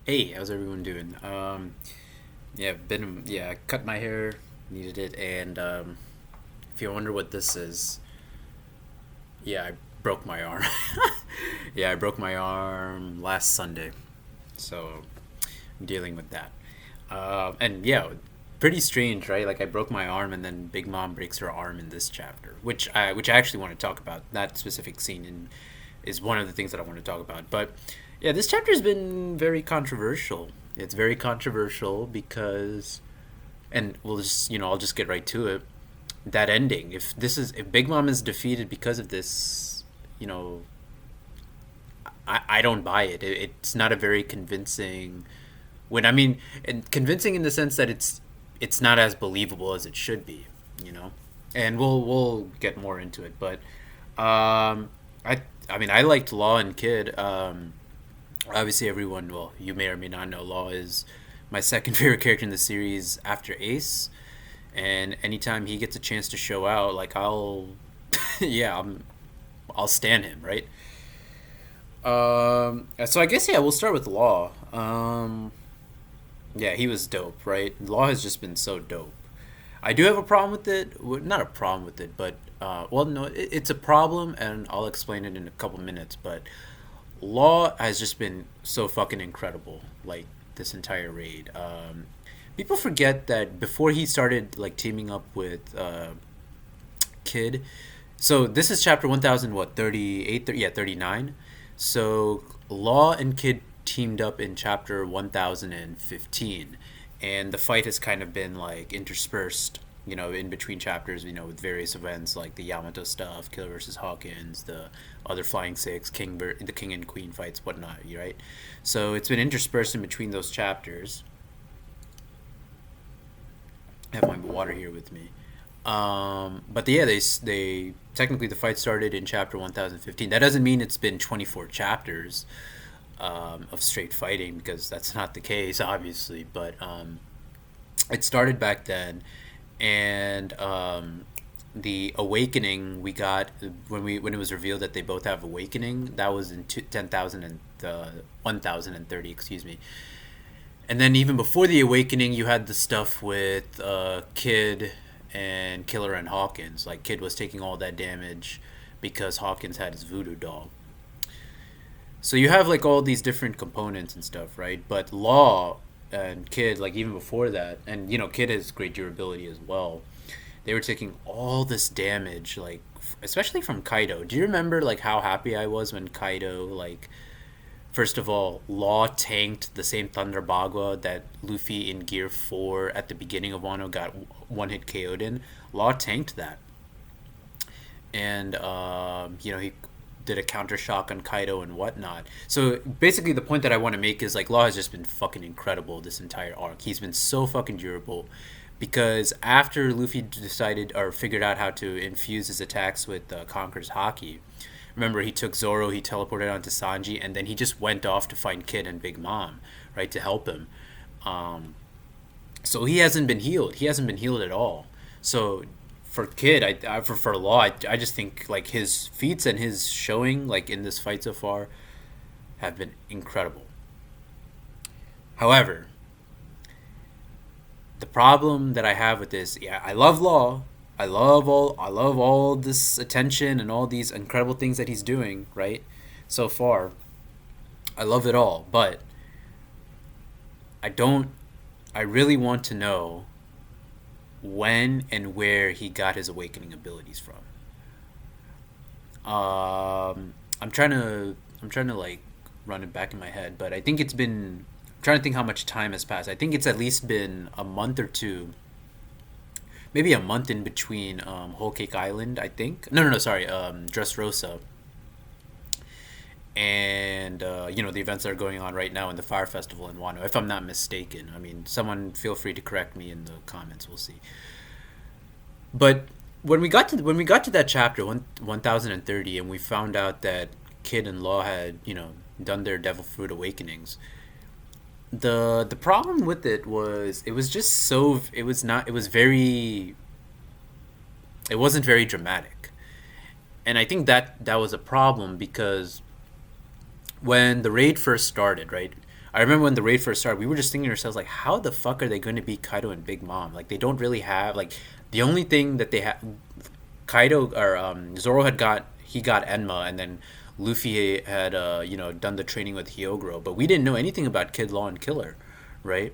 Hey, how's everyone doing? I cut my hair, needed it, and if you wonder what this is, yeah, I broke my arm. Yeah, I broke my arm last Sunday, so I'm dealing with that. And yeah, pretty strange, right? Like I broke my arm, and then Big Mom breaks her arm in this chapter, which I actually want to talk about. That specific scene is one of the things that I want to talk about. But yeah, this chapter has been very controversial. It's very controversial because, and we'll just I'll just get right to it. That ending, if Big Mom is defeated because of this, you know, I don't buy it. It's not a very convincing. When I mean, and convincing in the sense that it's not as believable as it should be, you know. And we'll get more into it, but I mean I liked Law and Kid. Obviously, everyone, well, you may or may not know, Law is my second favorite character in the series after Ace, and anytime he gets a chance to show out, like yeah, I'll stand him, right? So I guess yeah, we'll start with Law. Yeah, he was dope, right? Law has just been so dope. I do have a problem with it. Well, not a problem with it, but well, no, it's a problem, and I'll explain it in a couple minutes. But Law has just been so fucking incredible, like this entire raid. People forget that before he started like teaming up with Kid. So this is chapter 1000, what, 38? Yeah, 39. So Law and Kid teamed up in chapter 1015. And the fight has kind of been like interspersed, in between chapters, with various events like the Yamato stuff, Killer versus Hawkins, the other Flying Six, the King and Queen fights, whatnot, right? So it's been interspersed in between those chapters. I have my water here with me. But yeah, they technically the fight started in chapter 1015. That doesn't mean it's been 24 chapters of straight fighting because that's not the case, obviously. But it started back then, and the awakening we got when it was revealed that they both have awakening. That was in 10,000 and 1030, excuse me. And then even before the awakening, you had the stuff with Kid and Killer and Hawkins. Like Kid was taking all that damage because Hawkins had his voodoo doll. So you have like all these different components and stuff, right? But Law and Kid, like even before that, and Kid has great durability as well. They were taking all this damage, like especially from Kaido. Do you remember like how happy I was when Kaido like first of all, Law tanked the same Thunder Bagua that Luffy in Gear 4 at the beginning of Wano got one hit KO'd in. Law tanked that. And, he did a counter shock on Kaido and whatnot. So basically, the point that I want to make is like Law has just been fucking incredible this entire arc. He's been so fucking durable because after Luffy decided or figured out how to infuse his attacks with Conqueror's Haki, remember he took Zoro, he teleported onto Sanji, and then he just went off to find Kid and Big Mom, right, to help him. So he hasn't been healed. He hasn't been healed at all. So for Kid, for Law, I just think like his feats and his showing like in this fight so far have been incredible. However, the problem that I have with this, yeah, I love Law. I love all this attention and all these incredible things that he's doing, right? So far. I love it all, but I don't I really want to know when and where he got his awakening abilities from. I'm trying to like run it back in my head, but I think I'm trying to think how much time has passed. I think it's at least been a month or two, maybe a month in between Whole Cake Island. I think no, sorry, Dressrosa and the events that are going on right now in the Fire Festival in Wano, if I'm not mistaken. I mean, someone feel free to correct me in the comments. We'll see. But when we got to that chapter 1030, and we found out that Kid and Law had done their Devil Fruit awakenings, the problem with it was it was just so it was not it was very it wasn't very dramatic, and I think that was a problem because when the raid first started, right? I remember when the raid first started, we were just thinking to ourselves like, how the fuck are they going to beat Kaido and Big Mom? Like they don't really have like the only thing that they have. Kaido or Zoro got Enma, and then Luffy had done the training with Hyogoro, but we didn't know anything about Kid Law and Killer, right?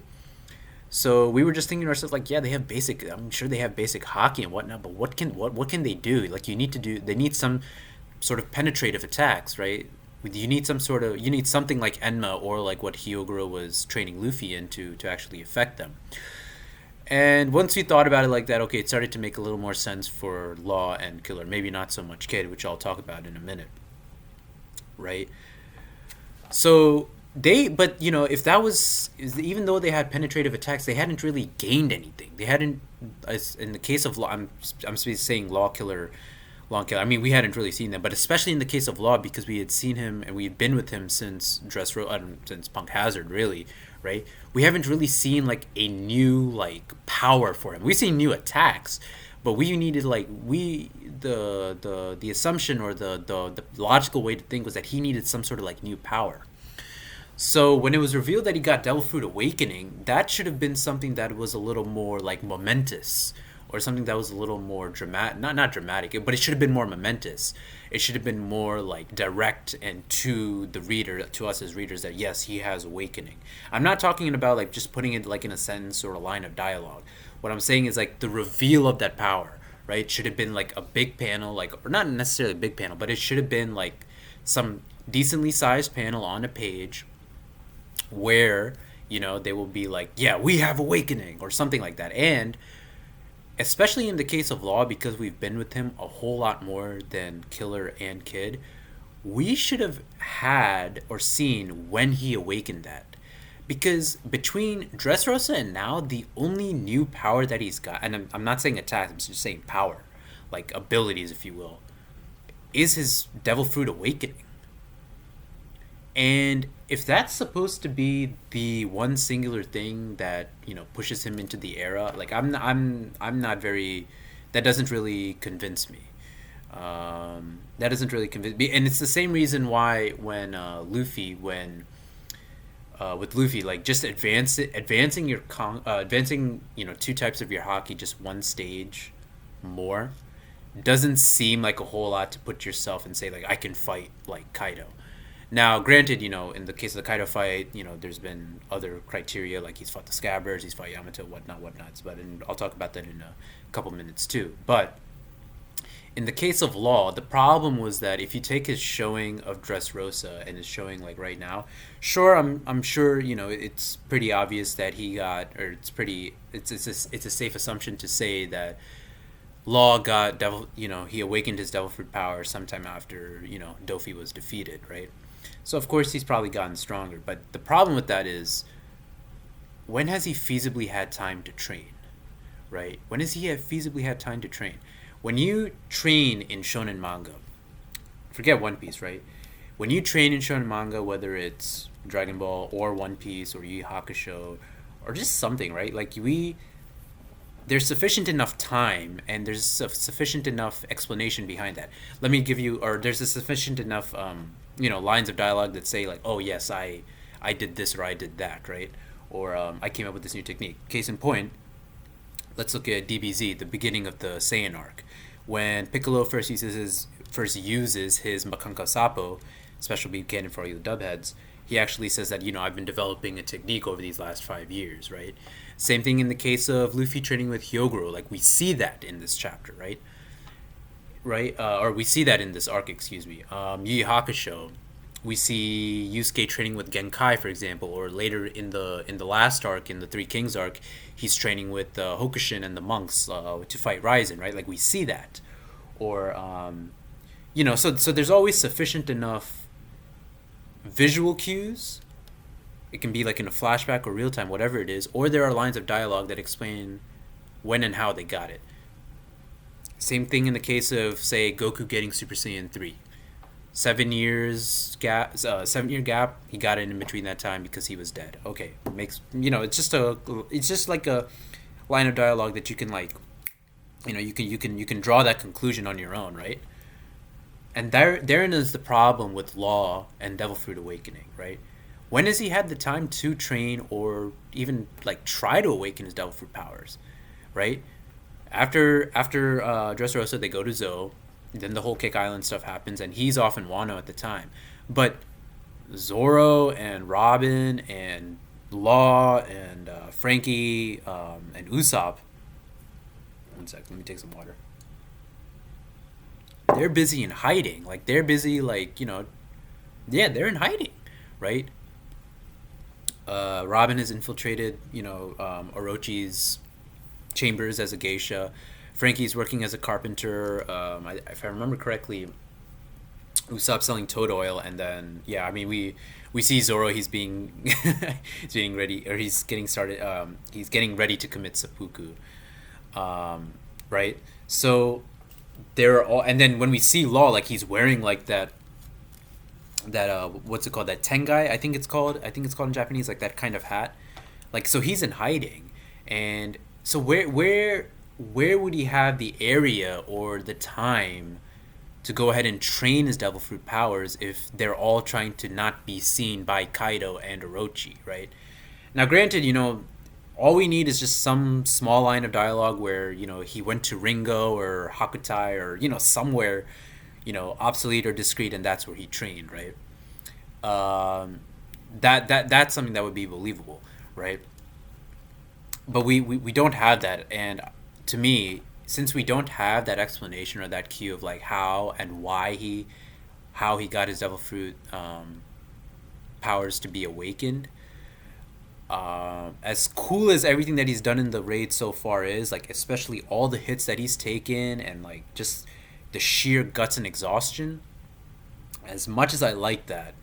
So we were just thinking to ourselves like, yeah, they have basic. I'm sure they have basic hockey and whatnot, but what can they do? Like they need some sort of penetrative attacks, right? You need something like Enma or like what Hyogoro was training Luffy into to actually affect them. And once we thought about it like that, okay, it started to make a little more sense for Law and Killer. Maybe not so much Kid, which I'll talk about in a minute, right? So but if that was, even though they had penetrative attacks, they hadn't really gained anything. They hadn't, as in the case of Law, I'm saying Law and Killer. I mean, we hadn't really seen them, but especially in the case of Law, because we had seen him and we had been with him since since Punk Hazard, really, right? We haven't really seen like a new like power for him. We've seen new attacks, but we needed like the assumption or the logical way to think was that he needed some sort of like new power. So when it was revealed that he got Devil Fruit Awakening, that should have been something that was a little more like momentous, or something that was a little more dramatic. Not dramatic, but it should have been more momentous. It should have been more like direct and to the reader, to us as readers, that yes, he has awakening. I'm not talking about like just putting it like in a sentence or a line of dialogue. What I'm saying is like the reveal of that power, right? Should have been like a big panel, like, or not necessarily a big panel, but it should have been like some decently sized panel on a page where they will be like, yeah, we have awakening or something like that. And especially in the case of Law, because we've been with him a whole lot more than Killer and Kid, we should have had or seen when he awakened that. Because between Dressrosa and now, the only new power that he's got, and I'm not saying attack, I'm just saying power, like abilities, if you will, is his Devil Fruit Awakening. And if that's supposed to be the one singular thing that pushes him into the era, like I'm not very. That doesn't really convince me. That doesn't really convince me, and it's the same reason why when with Luffy, like just advancing advancing two types of your hockey just one stage more doesn't seem like a whole lot to put yourself and say like I can fight like Kaido. Now, granted, in the case of the Kaido fight, there's been other criteria, like he's fought the Scabbards, he's fought Yamato, whatnots. But I'll talk about that in a couple minutes too. But in the case of Law, the problem was that if you take his showing of Dressrosa and his showing like right now, sure, I'm sure it's pretty obvious that he got, or it's a safe assumption to say that Law got he awakened his Devil Fruit power sometime after Dofi was defeated, right? So of course he's probably gotten stronger, but the problem with that is, when has he feasibly had time to train, right? When has he feasibly had time to train? When you train in shonen manga, forget One Piece, right? When you train in shonen manga, whether it's Dragon Ball or One Piece or Yu Yu Hakusho or just something, right? Like there's sufficient enough time and there's sufficient enough explanation behind that. Let me give you, or there's a sufficient enough lines of dialogue that say like, oh yes, I did this or I did that, right? Or I came up with this new technique. Case in point, let's look at DBZ, the beginning of the Saiyan arc, when Piccolo first uses his Makanka Sapo, special beam cannon for all you dubheads. He actually says that I've been developing a technique over these last 5 years, right? Same thing in the case of Luffy training with Hyogoro. Like we see that in this chapter, right? Or we see that in this arc, excuse me. Yu Yu Hakusho, we see Yusuke training with Genkai, for example, or later in the last arc, in the Three Kings arc, he's training with Hokushin and the monks to fight Raizen, right? Like we see that, or so there's always sufficient enough visual cues. It can be like in a flashback or real time, whatever it is, or there are lines of dialogue that explain when and how they got it. Same thing in the case of, say, Goku getting Super Saiyan 3. 7 years gap, 7-year gap. He got it in between that time because he was dead. Okay, makes it's just like a line of dialogue that you can like, you can draw that conclusion on your own, right? And therein is the problem with Law and Devil Fruit Awakening, right? When has he had the time to train or even like try to awaken his devil fruit powers, right? After Dressrosa, they go to Zoe. Then the whole Kick Island stuff happens, and he's off in Wano at the time. But Zoro and Robin and Law and Frankie and Usopp. One sec, let me take some water. They're busy in hiding. Like they're busy, like yeah, they're in hiding, right? Robin has infiltrated, Orochi's chambers as a geisha. Frankie's working as a carpenter. If I remember correctly, Usopp selling toad oil, and then yeah, I mean we see Zoro. He's being he's being ready, or he's getting started. He's getting ready to commit seppuku, right? So they're all, and then when we see Law, like he's wearing like that what's it called, that tengai, I think it's called in Japanese, like that kind of hat, like, so he's in hiding. And so where would he have the area or the time to go ahead and train his devil fruit powers if they're all trying to not be seen by Kaido and Orochi, right? Now granted, all we need is just some small line of dialogue where he went to Ringo or Hakutai, or somewhere obsolete or discreet, and that's where he trained, right? That's something that would be believable, right? But we don't have that. And to me, since we don't have that explanation or that cue of like how and why how he got his devil fruit powers to be awakened, as cool as everything that he's done in the raid so far is, like especially all the hits that he's taken and like just the sheer guts and exhaustion, as much as I like that,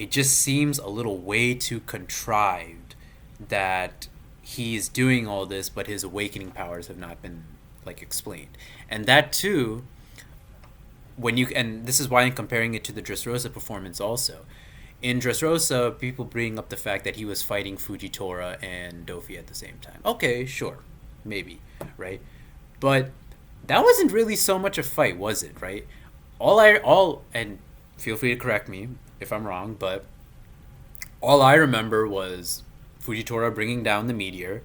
it just seems a little way too contrived that he's doing all this, but his awakening powers have not been like explained. And that too, and this is why I'm comparing it to the Dressrosa performance also. In Dressrosa, people bring up the fact that he was fighting Fujitora and Dofi at the same time. Okay, sure, maybe, right? But that wasn't really so much a fight, was it? Right? And feel free to correct me if I'm wrong, but all I remember was Fujitora bringing down the meteor,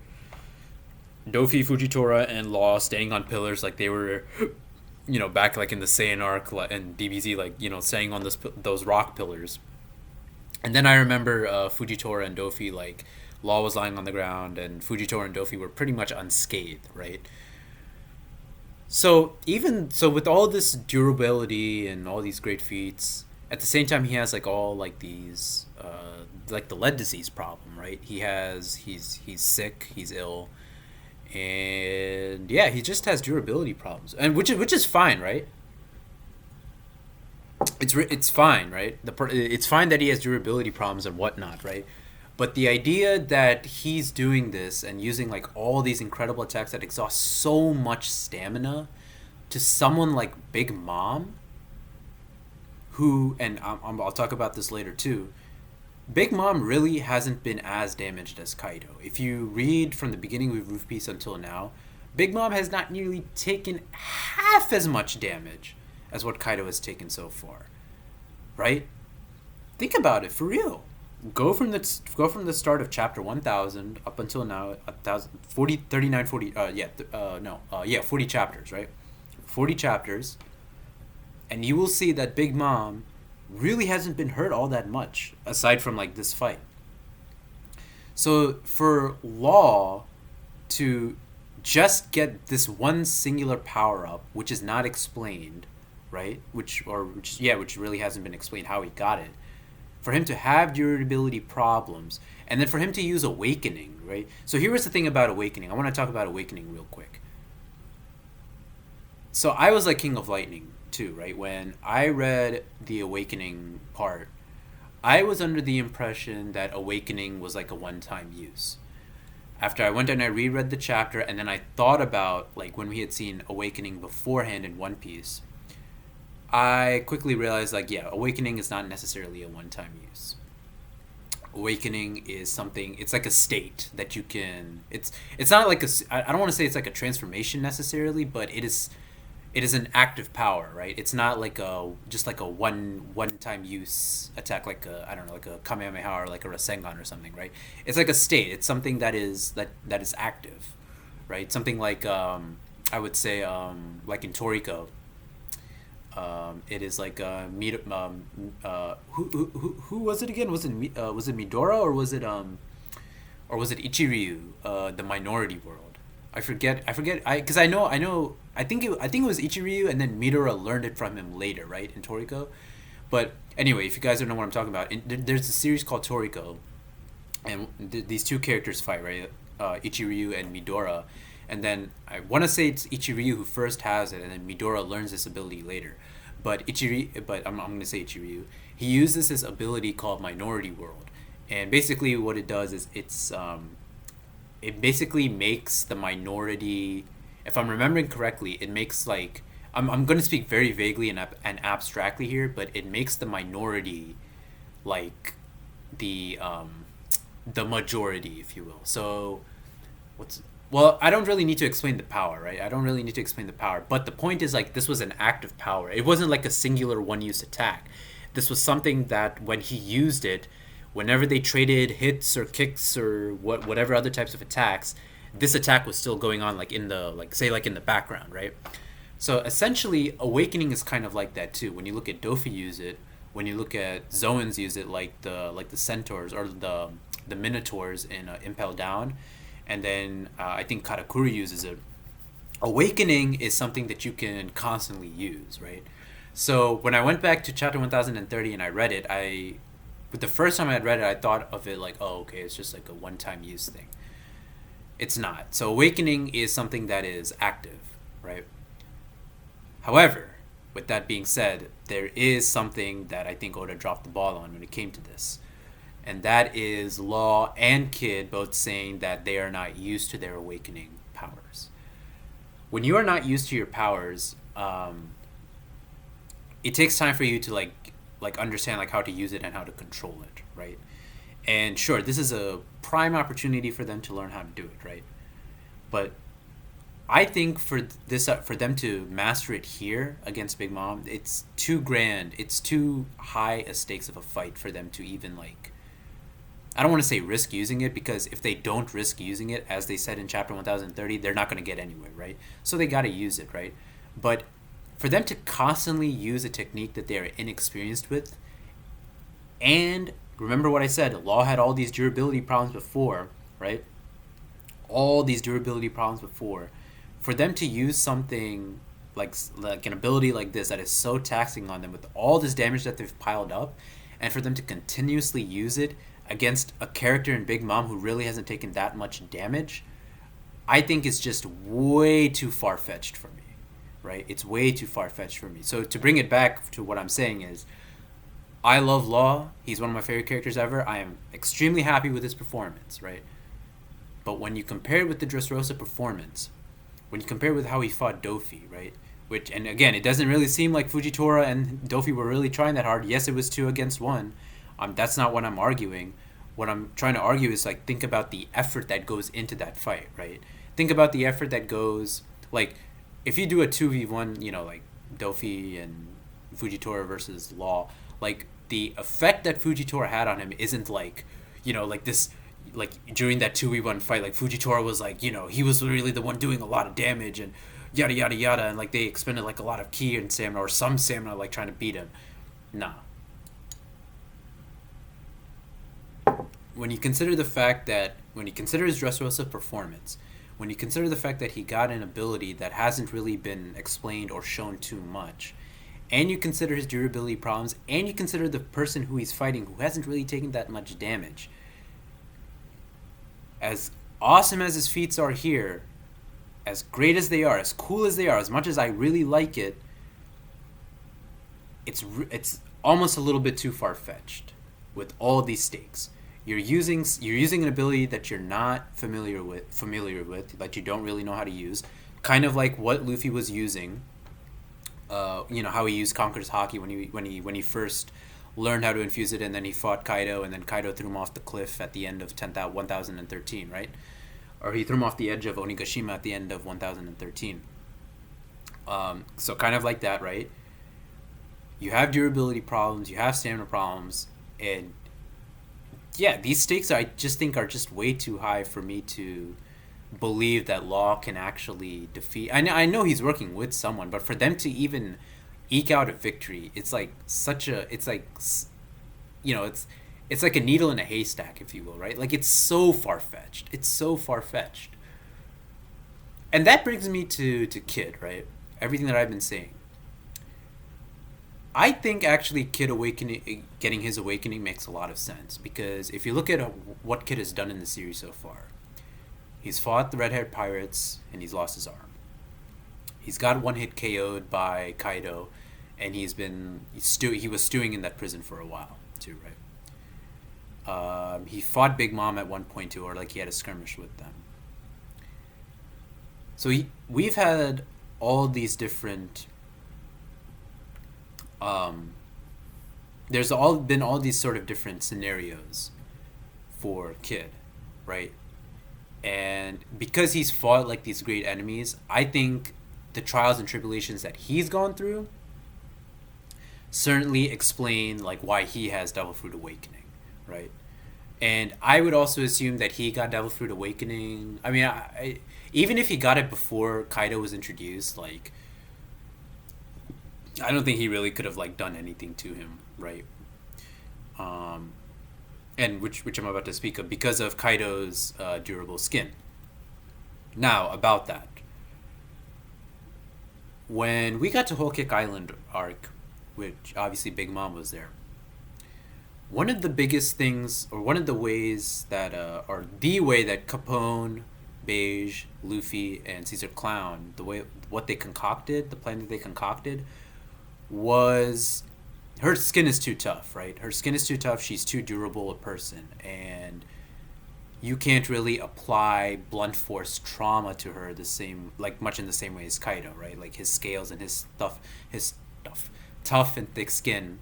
Dofi, Fujitora, and Law staying on pillars like they were, back like in the Saiyan arc and DBZ, like staying on those rock pillars. And then I remember Fujitora and Dofi, like Law was lying on the ground, and Fujitora and Dofi were pretty much unscathed, right? So even so, with all this durability and all these great feats, at the same time he has like all like these like the lead disease problem, right? He's sick, he's ill, and yeah, he just has durability problems, and which is fine, right? It's fine, right? It's fine that he has durability problems and whatnot, right? But the idea that he's doing this and using like all these incredible attacks that exhaust so much stamina to someone like Big Mom, who, and I'll talk about this later too, Big Mom really hasn't been as damaged as Kaido. If you read from the beginning of Roof Piece until now, Big Mom has not nearly taken half as much damage as what Kaido has taken so far, right? Think about it, for real. Go from the start of chapter 1000 up until now, 1000, 40, 39, 40, 40 chapters, right? 40 chapters, and you will see that Big Mom really hasn't been hurt all that much, aside from like this fight. So for Law to just get this one singular power up, which is not explained, right? Which really hasn't been explained how he got it. For him to have durability problems, and then for him to use Awakening, right? So here was the thing about Awakening. I want to talk about Awakening real quick. So I was like King of Lightning too, right? When I read the Awakening part, I was under the impression that Awakening was like a one-time use. After I went and I reread the chapter, and then I thought about like when we had seen Awakening beforehand in One Piece, I quickly realized like, yeah, Awakening is not necessarily a one-time use. Awakening is something, it's like a state that you can, it's not like I don't want to say it's like a transformation necessarily, but it is an active power, right? It's not like a just like a one time use attack, like a, I don't know, like a Kamehameha or like a Rasengan or something, right? It's like a state. It's something that is active, right? Something like I would say like in Toriko, it is like who was it again? Was it Midora or was it Ichiryu, the Minority World? I forget. I forget. Because I know. I think it was Ichiryu, and then Midora learned it from him later, right, in Toriko. But anyway, if you guys don't know what I'm talking about, there's a series called Toriko, and these two characters fight, right? Ichiryu and Midora, and then I want to say it's Ichiryu who first has it, and then Midora learns this ability later. But I'm gonna say Ichiryu. He uses this ability called Minority World, and basically what it does is it basically makes the minority. If I'm remembering correctly, it makes like I'm going to speak very vaguely and abstractly here, but it makes the minority like the majority, if you will. So what's well, I don't really need to explain the power, right? I don't really need to explain the power, but the point is like this was an active power. It wasn't like a singular one-use attack. This was something that when he used it, whenever they traded hits or kicks or whatever other types of attacks, this attack was still going on like in the like say like in the background, right? So essentially, Awakening is kind of like that too. When you look at Dofi use it, when you look at Zoans use it, like the centaurs or the minotaurs in Impel Down, and then I think Karakuri uses it. Awakening is something that you can constantly use, right? So when I went back to chapter 1030 and I read it, but the first time I had read it, I thought of it like, oh, okay, it's just like a one-time use thing. It's not. So Awakening is something that is active, right? However, with that being said, there is something that I think Oda dropped the ball on when it came to this. And that is Law and Kid both saying that they are not used to their awakening powers. When you are not used to your powers, it takes time for you to like understand like how to use it and how to control it, right? And sure, this is a prime opportunity for them to learn how to do it, right? But I think for them to master it here against Big Mom, it's too grand. It's too high a stakes of a fight for them to even like. I don't want to say risk using it, because if they don't risk using it, as they said in chapter 1030, they're not going to get anywhere, right? So they got to use it, right? But for them to constantly use a technique that they are inexperienced with, and remember what I said, Law had all these durability problems before, right? All these durability problems before. For them to use something like an ability like this that is so taxing on them with all this damage that they've piled up, and for them to continuously use it against a character in Big Mom who really hasn't taken that much damage, I think it's just way too far-fetched for me, right? It's way too far-fetched for me. So to bring it back to what I'm saying is, I love Law. He's one of my favorite characters ever. I am extremely happy with his performance, right? But when you compare it with the Dressrosa performance, when you compare it with how he fought Dofi, right? Which, and again, it doesn't really seem like Fujitora and Dofi were really trying that hard. Yes, it was 2-against-1. That's not what I'm arguing. What I'm trying to argue is like, think about the effort that goes into that fight, right? Think about the effort that goes, like, if you do a 2v1, like Dofi and Fujitora versus Law, like the effect that Fujitora had on him isn't like, like this, like during that 2v1 fight, like Fujitora was like, he was really the one doing a lot of damage and yada yada yada, and like they expended like a lot of ki and stamina, or some stamina, like trying to beat him. Nah. When you consider his Dressrosa performance, when you consider the fact that he got an ability that hasn't really been explained or shown too much, and you consider his durability problems, and you consider the person who he's fighting who hasn't really taken that much damage, as awesome as his feats are here, as great as they are, as cool as they are, as much as I really like it, it's almost a little bit too far-fetched with all these stakes. You're using an ability that you're not familiar with, that you don't really know how to use, kind of like what Luffy was using. How he used Conqueror's Haki when he first learned how to infuse it, and then he fought Kaido, and then Kaido threw him off the cliff at the end of 1013, right? Or he threw him off the edge of Onigashima at the end of 1013. So kind of like that, right? You have durability problems, you have stamina problems, and yeah, these stakes I just think are just way too high for me to believe that Law can actually defeat. I know he's working with someone, but for them to even eke out a victory, it's like such a it's like it's like a needle in a haystack, if you will, right? Like it's so far fetched. It's so far fetched. And that brings me to Kid, right? Everything that I've been saying. I think actually Kid awakening, getting his awakening makes a lot of sense because if you look at what Kid has done in the series so far, he's fought the red-haired pirates and he's lost his arm. He's got one hit KO'd by Kaido, and he was stewing in that prison for a while too, right? He fought Big Mom at one point too, or like he had a skirmish with them. So we've had all these different. Um, there's all been all these sort of different scenarios for Kid, right? And because he's fought like these great enemies, I think the trials and tribulations that he's gone through certainly explain like why he has Devil Fruit Awakening, right? And I would also assume that he got Devil Fruit Awakening. I mean, even if he got it before Kaido was introduced, like I don't think he really could have like done anything to him, right? Um, and which I'm about to speak of because of Kaido's durable skin. Now about that, when we got to Whole Cake Island arc, which obviously Big Mom was there, one of the biggest things, or one of the ways that, or the way that Capone, Beige, Luffy, and Caesar Clown, what they concocted, the plan that they concocted, was her skin is too tough, right? Her skin is too tough. She's too durable a person, and you can't really apply blunt force trauma to her the same, like much in the same way as Kaido, right? Like his scales and his stuff, tough and thick skin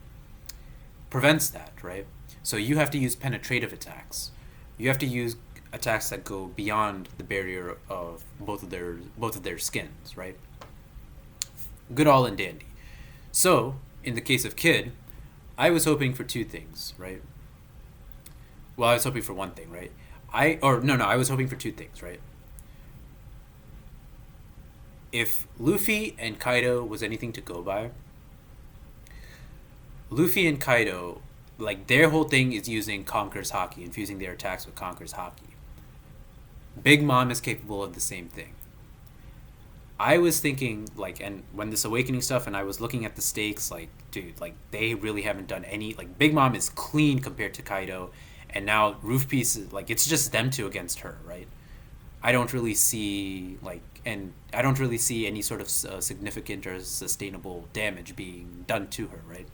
prevents that, right? So you have to use penetrative attacks. You have to use attacks that go beyond the barrier of both of their skins, right? Good all and dandy. So, in the case of Kid, I was hoping for two things, right? Well, I was hoping for one thing, right? I was hoping for two things, right? If Luffy and Kaido was anything to go by, Luffy and Kaido, like their whole thing is using Conqueror's Haki, infusing their attacks with Conqueror's Haki. Big Mom is capable of the same thing. I was thinking, like, and when this awakening stuff, and I was looking at the stakes, like, dude, like, they really haven't done any, like, Big Mom is clean compared to Kaido, and now Roof Piece is, like, it's just them two against her, right? I don't really see, like, and I don't really see any sort of significant or sustainable damage being done to her, right?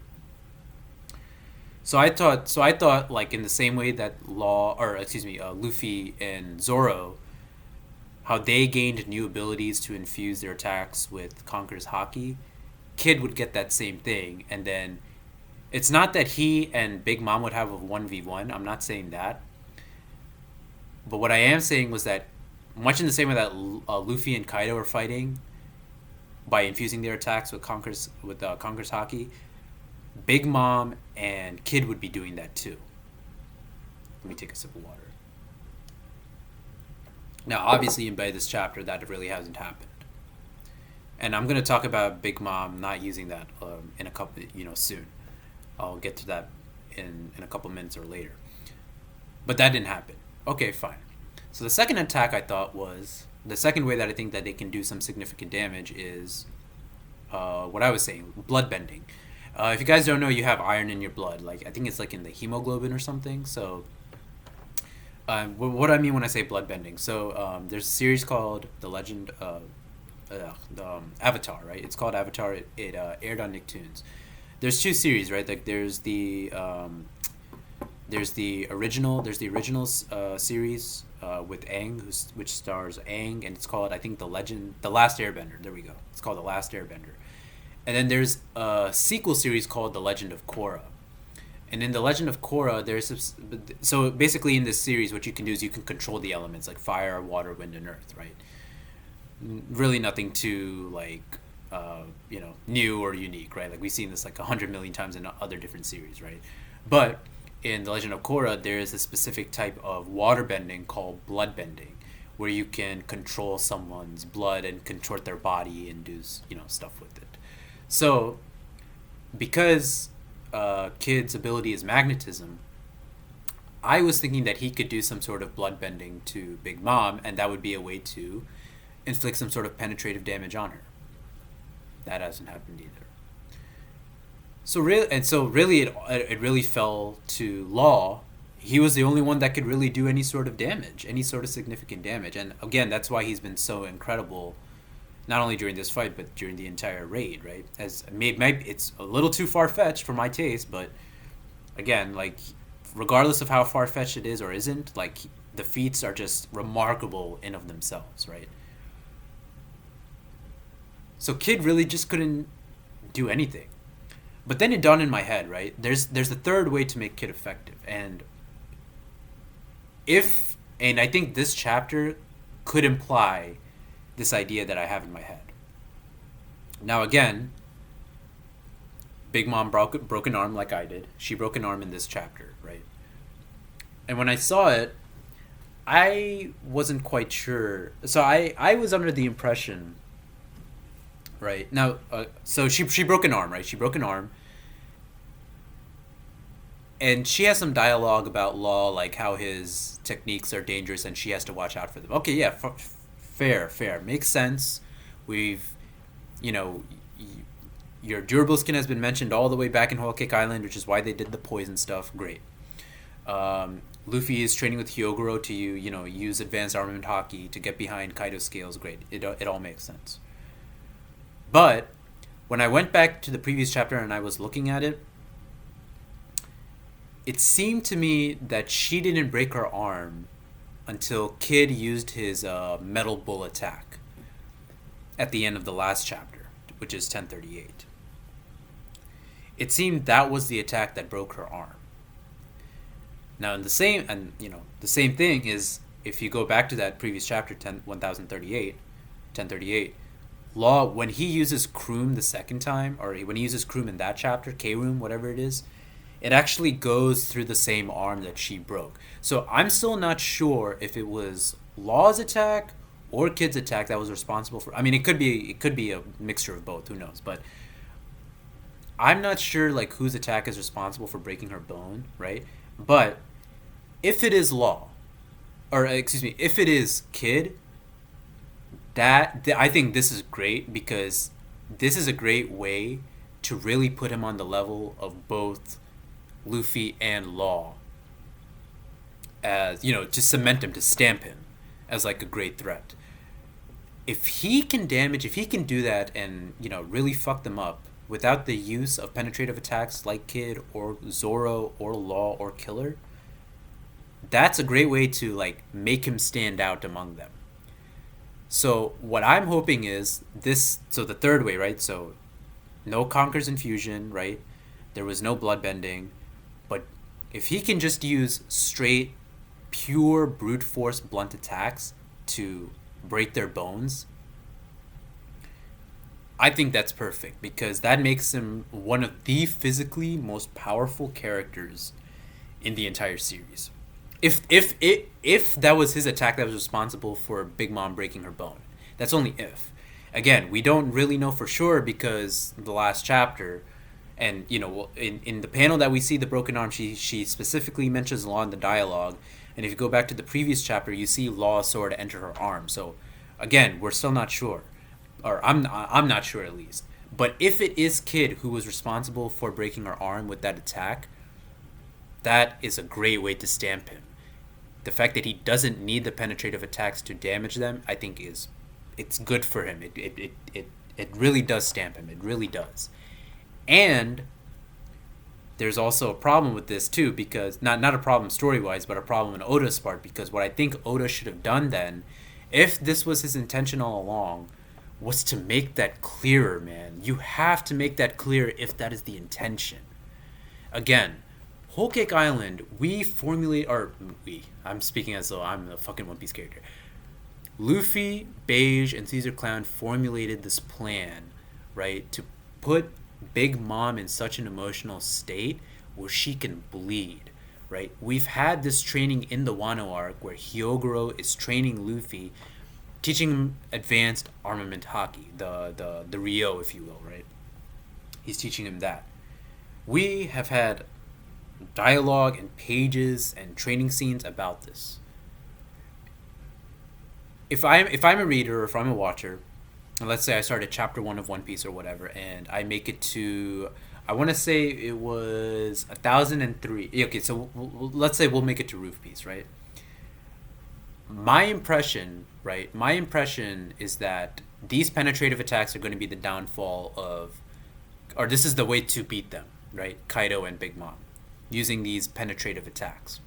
So I thought, like, in the same way that Luffy and Zoro, how they gained new abilities to infuse their attacks with Conqueror's Haki, Kid would get that same thing, and then it's not that he and Big Mom would have a 1v1. I'm not saying that. But what I am saying was that, much in the same way that Luffy and Kaido are fighting by infusing their attacks with Conqueror's Haki, Big Mom and Kid would be doing that too. Let me take a sip of water. Now, obviously, by this chapter, that really hasn't happened. And I'm going to talk about Big Mom not using that in a couple, soon. I'll get to that in a couple minutes or later. But that didn't happen. Okay, fine. So the second attack I thought was, the second way that I think that they can do some significant damage is what I was saying, blood bending. If you guys don't know, you have iron in your blood. Like, I think it's like in the hemoglobin or something. So what do I mean when I say blood bending? So there's a series called The Legend of Avatar, right? It's called Avatar. It aired on Nicktoons. There's two series, right? Like there's the original series with Aang, which stars Aang, and it's called, I think, The Last Airbender. There we go. It's called The Last Airbender. And then there's a sequel series called The Legend of Korra. And in The Legend of Korra, so basically in this series, what you can do is you can control the elements like fire, water, wind, and earth, right? Really nothing too, like, new or unique, right? Like we've seen this like 100 million times in other different series, right? But in The Legend of Korra, there is a specific type of water bending called blood bending, where you can control someone's blood and contort their body and do stuff with it. So because Kid's ability is magnetism, I was thinking that he could do some sort of blood bending to Big Mom, and that would be a way to inflict some sort of penetrative damage on her. That hasn't happened either. So really, it really fell to Law. He was the only one that could really do any sort of damage, any sort of significant damage, and again, that's why he's been so incredible, not only during this fight but during the entire raid. Right? As maybe it's a little too far fetched for my taste, but again, like regardless of how far fetched it is or isn't, like the feats are just remarkable in of themselves, right? So Kid really just couldn't do anything. But then it dawned in my head, right? There's a third way to make Kid effective, and I think this chapter could imply this idea that I have in my head. Now again, Big Mom broke an arm like I did. She broke an arm in this chapter, right? And when I saw it, I wasn't quite sure. So I was under the impression, right? Now, so she broke an arm, right? She broke an arm. And she has some dialogue about Law, like how his techniques are dangerous and she has to watch out for them. Okay, yeah, fair. Makes sense. We've, you know, your durable skin has been mentioned all the way back in Whole Cake Island, which is why they did the poison stuff. Great. Luffy is training with Hyogoro to use advanced armament hockey to get behind Kaido's scales. Great. It all makes sense. But when I went back to the previous chapter and I was looking at it, it seemed to me that she didn't break her arm until Kid used his metal bull attack at the end of the last chapter, which is 1038. It seemed that was the attack that broke her arm. Now, the same thing is, if you go back to that previous chapter, 1038, Law, when he uses Kroom the second time, or when he uses Kroom in that chapter, K-Room, whatever it is, it actually goes through the same arm that she broke. So I'm still not sure if it was Law's attack or Kid's attack that was responsible for. I mean, it could be a mixture of both. Who knows? But I'm not sure like whose attack is responsible for breaking her bone, right? But if it is Law, or excuse me, if it is Kid, I think this is great, because this is a great way to really put him on the level of both Luffy and Law, as to cement him, to stamp him as like a great threat. If he can do that and really fuck them up without the use of penetrative attacks like Kid or Zoro or Law or Killer, that's a great way to like make him stand out among them. So what I'm hoping is this. So the third way, right? So no Conqueror's infusion, right? There was no bloodbending. But if he can just use straight, pure brute force blunt attacks to break their bones, I think that's perfect, because that makes him one of the physically most powerful characters in the entire series. If that was his attack that was responsible for Big Mom breaking her bone. That's only if. Again, we don't really know for sure, because the last chapter, and in the panel that we see the broken arm, she specifically mentions Law in the dialogue, and if you go back to the previous chapter, you see Law's sword enter her arm. So again, we're still not sure, or I'm not sure at least. But if it is Kid who was responsible for breaking her arm with that attack, that is a great way to stamp him. The fact that he doesn't need the penetrative attacks to damage them, I think it's good for him. It really does stamp him. It really does. And there's also a problem with this too, because not a problem story-wise, but a problem in Oda's part, because what I think Oda should have done then, if this was his intention all along, was to make that clearer, man. You have to make that clear if that is the intention. Again, Whole Cake Island, I'm speaking as though I'm a fucking One Piece character. Luffy, Beige, and Caesar Clown formulated this plan right? To put Big Mom in such an emotional state where she can bleed, right? We've had this training in the Wano arc where Hyogoro is training Luffy, teaching him advanced armament hockey, the Ryo, if you will, right? He's teaching him that. We have had dialogue and pages and training scenes about this. If I'm a reader or if I'm a watcher, and let's say I start at chapter one of One Piece or whatever, and I make it to, I want to say it was 1003. Okay, so let's say we'll make it to Roof Piece, right? My impression, right? My impression is that these penetrative attacks are going to be the downfall of, or this is the way to beat them, right? Kaido and Big Mom, using these penetrative attacks.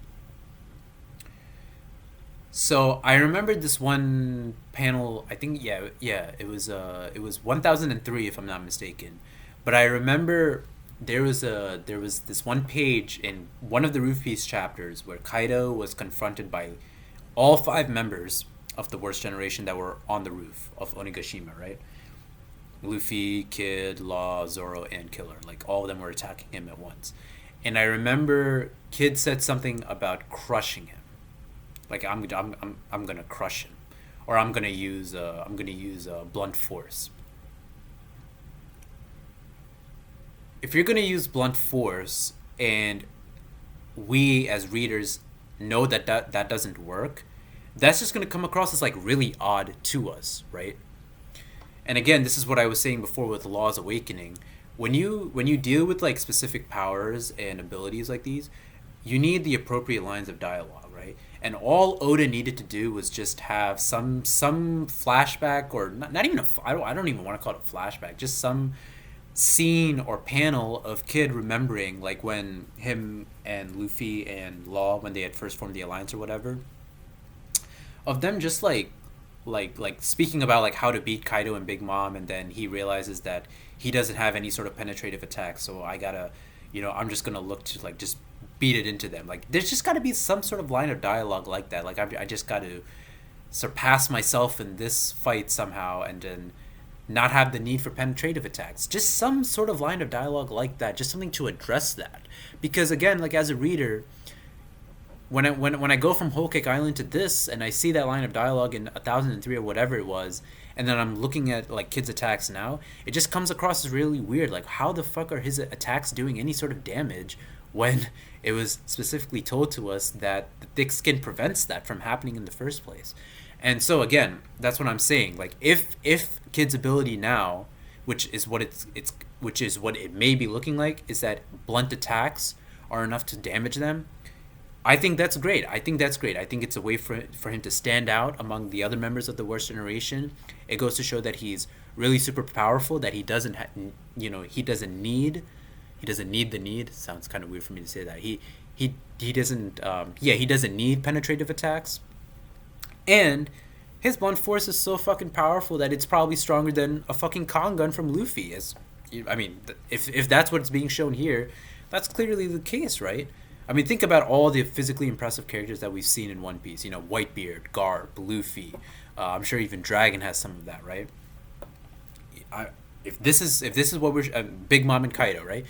So I remembered this one panel. I think it was 1003 if I'm not mistaken. But I remember there was this one page in one of the Roof Piece chapters where Kaido was confronted by all five members of the worst generation that were on the roof of Onigashima, right? Luffy, Kid, Law, Zoro, and Killer. Like all of them were attacking him at once. And I remember Kid said something about crushing him. Like I'm gonna crush him, or I'm gonna use blunt force. If you're gonna use blunt force, and we as readers know that doesn't work, that's just gonna come across as like really odd to us, right? And again, this is what I was saying before with Law's Awakening. When you deal with like specific powers and abilities like these, you need the appropriate lines of dialogue, right? And all Oda needed to do was just have some flashback, or not even I don't even want to call it a flashback, just some scene or panel of Kid remembering, like when him and Luffy and Law, when they had first formed the alliance or whatever, of them just like speaking about like how to beat Kaido and Big Mom, and then he realizes that he doesn't have any sort of penetrative attack, so I gotta, I'm just gonna look to like just beat it into them. Like there's just got to be some sort of line of dialogue like that. Like I just got to surpass myself in this fight somehow, and then not have the need for penetrative attacks. Just some sort of line of dialogue like that. Just something to address that. Because again, like as a reader, when I go from Whole Cake Island to this, and I see that line of dialogue in 1003 or whatever it was, and then I'm looking at like Kid's attacks now, it just comes across as really weird. Like how the fuck are his attacks doing any sort of damage when it was specifically told to us that the thick skin prevents that from happening in the first place? And so again, that's what I'm saying. Like if Kid's ability now, which is what which is what it may be looking like, is that blunt attacks are enough to damage them, I think that's great. I think that's great. I think it's a way for him to stand out among the other members of the worst generation. It goes to show that he's really super powerful. That he doesn't, he doesn't need the need. Sounds kind of weird for me to say that. He doesn't. He doesn't need penetrative attacks, and his blunt force is so fucking powerful that it's probably stronger than a fucking Kong gun from Luffy. If that's what's being shown here, that's clearly the case, right? I mean, think about all the physically impressive characters that we've seen in One Piece. Whitebeard, Garp, Luffy. I'm sure even Dragon has some of that, right? If this is what we're Big Mom and Kaido, right?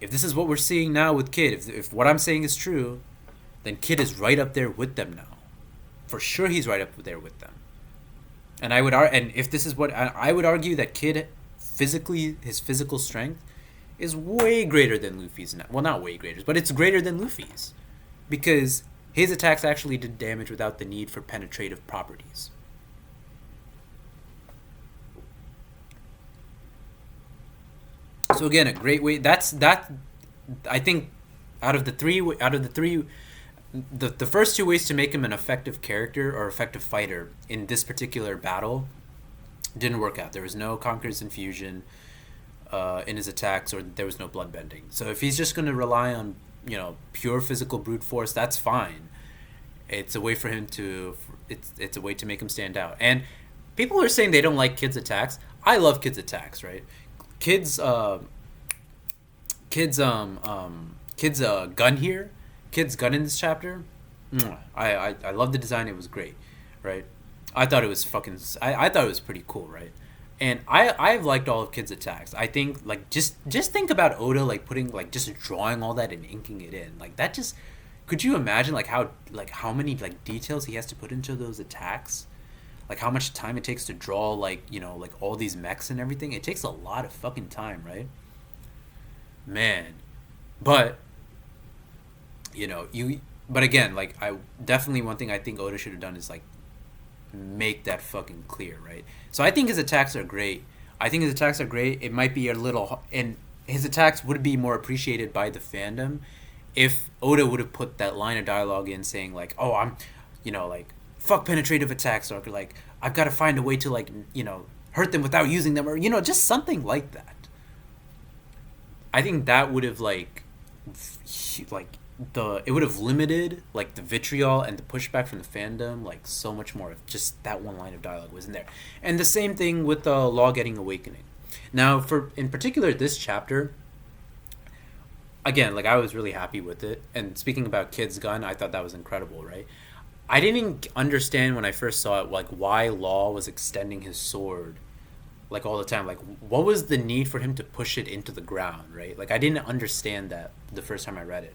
If this is what we're seeing now with Kid, if what I'm saying is true, then Kid is right up there with them now. For sure, he's right up there with them. And if this is what I would argue, that Kid, physically, his physical strength is way greater than Luffy's. Well, not way greater, but it's greater than Luffy's, because his attacks actually did damage without the need for penetrative properties. So again, a great way. That. I think out of the three, the first two ways to make him an effective character or effective fighter in this particular battle didn't work out. There was no Conqueror's Infusion in his attacks, or there was no bloodbending. So if he's just going to rely on pure physical brute force, that's fine. It's a way for him to it's a way to make him stand out. And people are saying they don't like Kid's attacks. I love Kid's attacks, right? Kid's gun here, Kid's gun in this chapter. I love the design. It was great, right? I thought it was pretty cool, right? And I've liked all of Kid's attacks. I think like just think about Oda like putting like just drawing all that and inking it in. Like that just could you imagine like how many like details he has to put into those attacks? Like how much time it takes to draw like, like all these mechs and everything. It takes a lot of fucking time, right? Man. But, you but again, like I definitely one thing I think Oda should have done is like make that fucking clear, right? So I think his attacks are great. I think his attacks are great. It might be a little, and his attacks would be more appreciated by the fandom if Oda would have put that line of dialogue in saying like, "Oh, I'm, like fuck penetrative attacks," or like, "I've got to find a way to like, hurt them without using them," or just something like that. I think that would have like it would have limited like the vitriol and the pushback from the fandom like so much more if just that one line of dialogue was in there. And the same thing with the Law Getting Awakening. Now, for in particular this chapter, again, like I was really happy with it. And speaking about Kid's gun, I thought that was incredible, right? I didn't understand when I first saw it like why Law was extending his sword like all the time. Like what was the need for him to push it into the ground, right? Like I didn't understand that the first time I read it.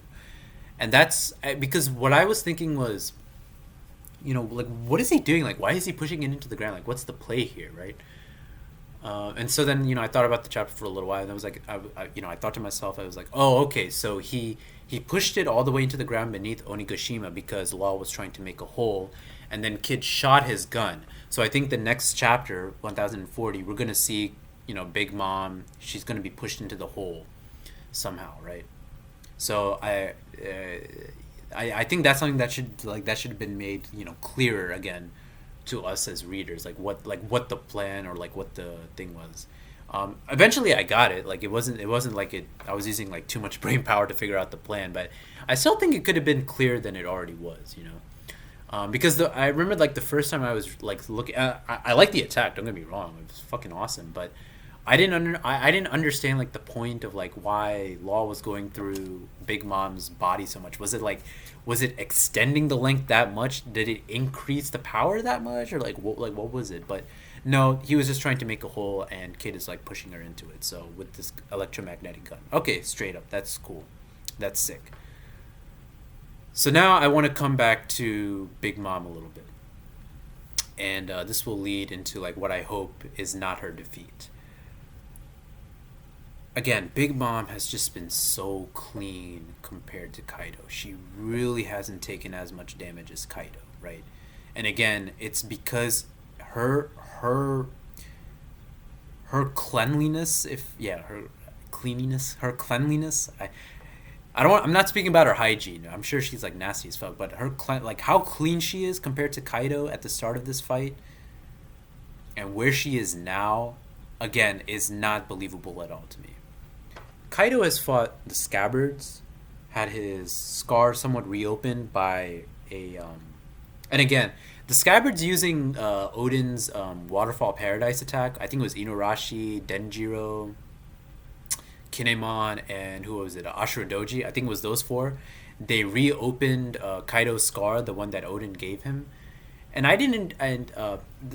And that's because what I was thinking was, like what is he doing? Like why is he pushing it into the ground? Like what's the play here, right? And so then I thought about the chapter for a little while, and I was like, I thought to myself, I was like, oh, okay, so he pushed it all the way into the ground beneath Onigashima because Law was trying to make a hole, and then Kid shot his gun. So I think the next chapter, 1040, we're gonna see, Big Mom, she's gonna be pushed into the hole somehow, right? So I think that's something that should have been made clearer again to us as readers, like what the plan or like what the thing was. Eventually, I got it. Like it wasn't like it. I was using like too much brain power to figure out the plan, but I still think it could have been clearer than it already was. Because I remember like the first time I was like looking. I like the attack. Don't get me wrong. It was fucking awesome, but I didn't understand like the point of like why Law was going through Big Mom's body so much. Was it extending the length that much? Did it increase the power that much, or what was it? But no, he was just trying to make a hole, and Kid is like pushing her into it. So with this electromagnetic gun, okay, straight up, that's cool, that's sick. So now I want to come back to Big Mom a little bit, and this will lead into like what I hope is not her defeat. Again, Big Mom has just been so clean compared to Kaido. She really hasn't taken as much damage as Kaido, right? And again, it's because her her her cleanliness, if yeah, her cleanliness. I don't want, I'm not speaking about her hygiene. I'm sure she's like nasty as fuck, but like how clean she is compared to Kaido at the start of this fight and where she is now, again, is not believable at all to me. Kaido has fought the Scabbards, had his scar somewhat reopened by and again, the Scabbards using Odin's Waterfall Paradise attack. I think it was Inuarashi, Denjiro, Kinemon, and who was it? Ashura Doji. I think it was those four. They reopened Kaido's scar, the one that Odin gave him. And I didn't. And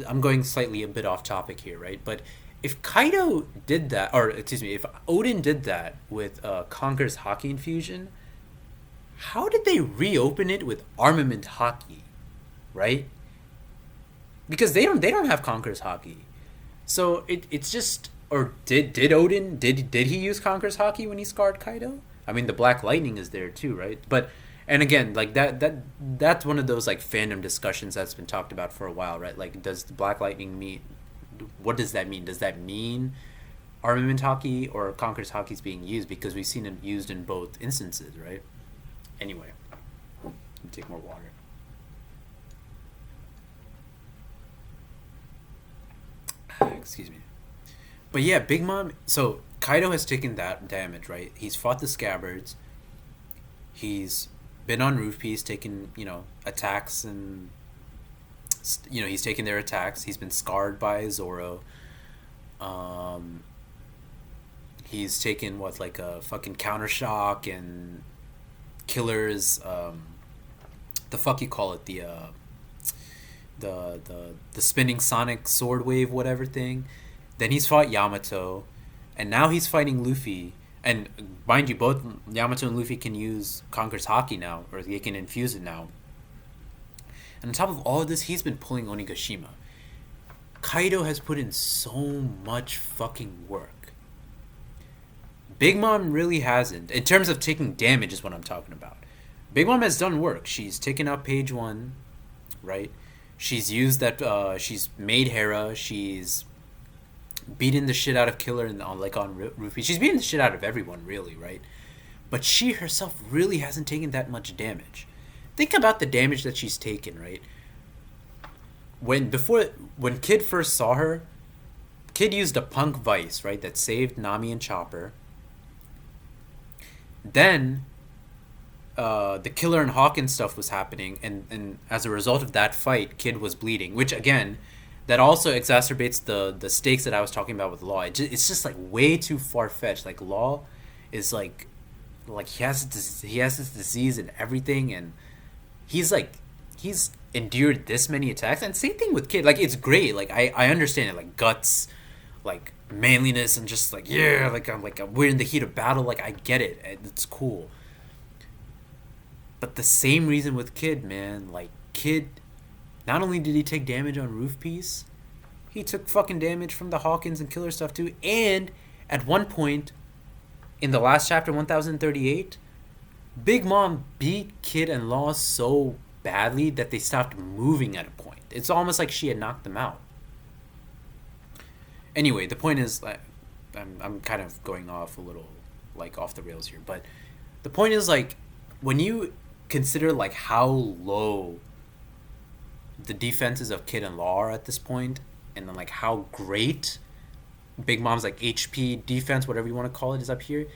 I'm going slightly a bit off topic here, right? But if Kaido did that, or excuse me, if Odin did that with Conqueror's Haki infusion, how did they reopen it with Armament Haki, right? Because they don't have Conqueror's Haki, so it's just, or did Odin did he use Conqueror's Haki when he scarred Kaido? I mean, the Black Lightning is there too, right? But and again, like that's one of those like fandom discussions that's been talked about for a while, right? Like, does the Black Lightning mean? What does that mean? Does that mean Armament Haki or Conqueror's Haki is being used? Because we've seen it used in both instances, right? Anyway, let me take more water. Excuse me. But yeah, Big Mom. So Kaido has taken that damage, right? He's fought the Scabbards. He's been on Roof Piece, taking attacks, and he's taken their attacks. He's been scarred by Zoro. He's taken what, like a fucking counter shock and killers. The fuck you call it, the spinning sonic sword wave whatever thing. Then he's fought Yamato, and now he's fighting Luffy. And mind you, both Yamato and Luffy can use Conqueror's Haki now, or they can infuse it now. And on top of all of this, he's been pulling Onigashima. Kaido has put in so much fucking work. Big Mom really hasn't. In terms of taking damage is what I'm talking about. Big Mom has done work. She's taken out page one, right? She's used that. She's made Hera. She's beaten the shit out of Killer and on Rupee. She's beaten the shit out of everyone, really, right? But she herself really hasn't taken that much damage. Think about the damage that she's taken, right? When Kid first saw her, Kid used a punk vice, right, that saved Nami and Chopper. Then the Killer and Hawkins stuff was happening, and as a result of that fight, Kid was bleeding, which again, that also exacerbates the stakes that I was talking about with Law. It's just like way too far fetched. Like Law is like he has this disease and everything, and he's endured this many attacks. And same thing with Kid. Like it's great. Like I understand it. Like guts, like manliness, and just like yeah, we're in the heat of battle. Like I get it. It's cool. But the same reason with Kid, man. Like Kid, not only did he take damage on Roof Piece, he took fucking damage from the Hawkins and Killer stuff too. And at one point, in the last chapter, 1038, Big Mom beat Kid and Law so badly that they stopped moving at a point. It's almost like she had knocked them out. Anyway, the point is, I'm kind of going off a little, like, off the rails here. But the point is, like, when you consider, like, how low the defenses of Kid and Law are at this point, and then, like, how great Big Mom's, like, HP defense, whatever you want to call it, is up here,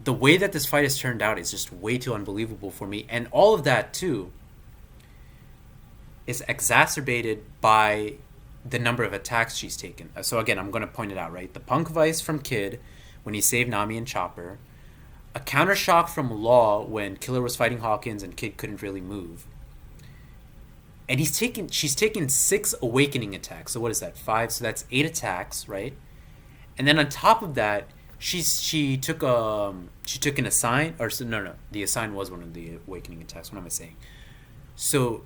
the way that this fight has turned out is just way too unbelievable for me. And all of that, too, is exacerbated by the number of attacks she's taken. So, again, I'm going to point it out, right? The Punk Vice from Kid when he saved Nami and Chopper. A counter shock from Law when Killer was fighting Hawkins and Kid couldn't really move. And she's taken 6 awakening attacks. So what is that? 5. So that's 8 attacks, right? And then on top of that, she took an assign, or no, the assign was one of the awakening attacks. What am I saying? So,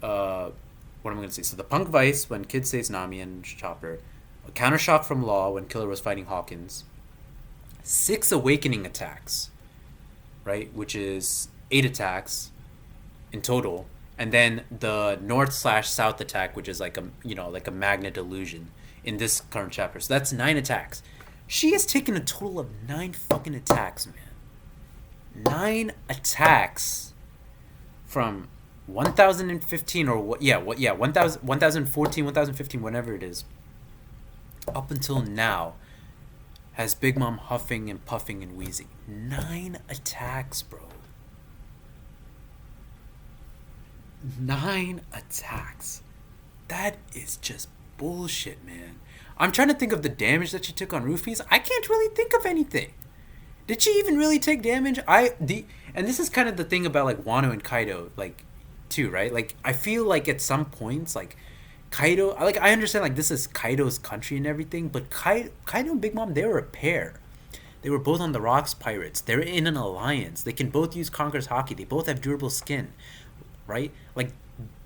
what am I going to say? So the Punk Vice when Kid saves Nami and Chopper, a counter shock from Law when Killer was fighting Hawkins, 6 awakening attacks, right? Which is 8 attacks in total. And then the north/south attack, which is like a magnet illusion in this current chapter. So that's 9 attacks. She has taken a total of 9 fucking attacks, man. 9 attacks from 1015 or 1014, 1015, whatever it is, up until now, has Big Mom huffing and puffing and wheezing. 9 attacks, bro. 9 attacks. That is just bullshit, man. I'm trying to think of the damage that she took on Roofies. I can't really think of anything. Did she even really take damage? And this is kind of the thing about like Wano and Kaido, like, too, right? Like, I feel like at some points, like, Kaido, like, I understand like this is Kaido's country and everything, but Kaido and Big Mom, they were a pair. They were both on the Rocks Pirates. They're in an alliance. They can both use Conqueror's Haki. They both have durable skin, right? Like,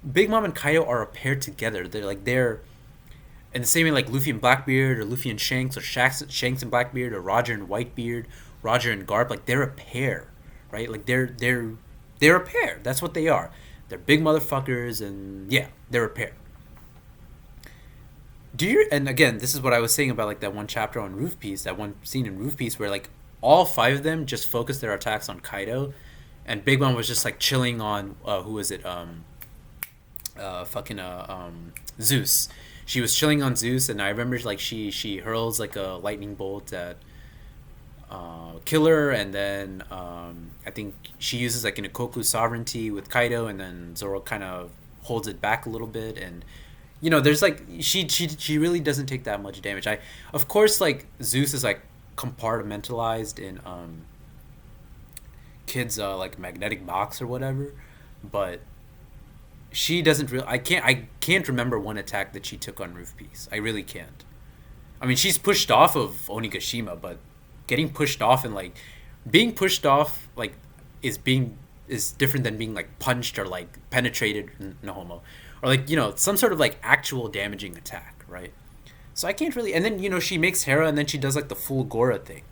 Big Mom and Kaido are a pair together. They're in the same way like Luffy and Blackbeard, or Luffy and Shanks, or Shanks and Blackbeard, or Roger and Whitebeard, Roger and Garp. Like, they're a pair, right? Like, they're a pair. That's what they are. They're big motherfuckers, and yeah, they're a pair. And again, this is what I was saying about like that one chapter on Roof Piece, that one scene in Roof Piece where like all 5 of them just focused their attacks on Kaido, and Big Mom was just like chilling on who was it? Zeus. She was chilling on Zeus, and I remember like she hurls like a lightning bolt at Killer, and then I think she uses like an Ikoku sovereignty with Kaido, and then Zoro kind of holds it back a little bit, and there's like she really doesn't take that much damage. Of course, like Zeus is like compartmentalized in Kid's like magnetic box or whatever, but she doesn't really. I can't remember one attack that she took on Roof Piece. I really can't. I mean, she's pushed off of Onigashima, but getting pushed off and like being pushed off like is being is different than being like punched or like penetrated, no homo, or like some sort of like actual damaging attack, right? So I can't really. And then she makes Hera, and then she does like the full Gora thing.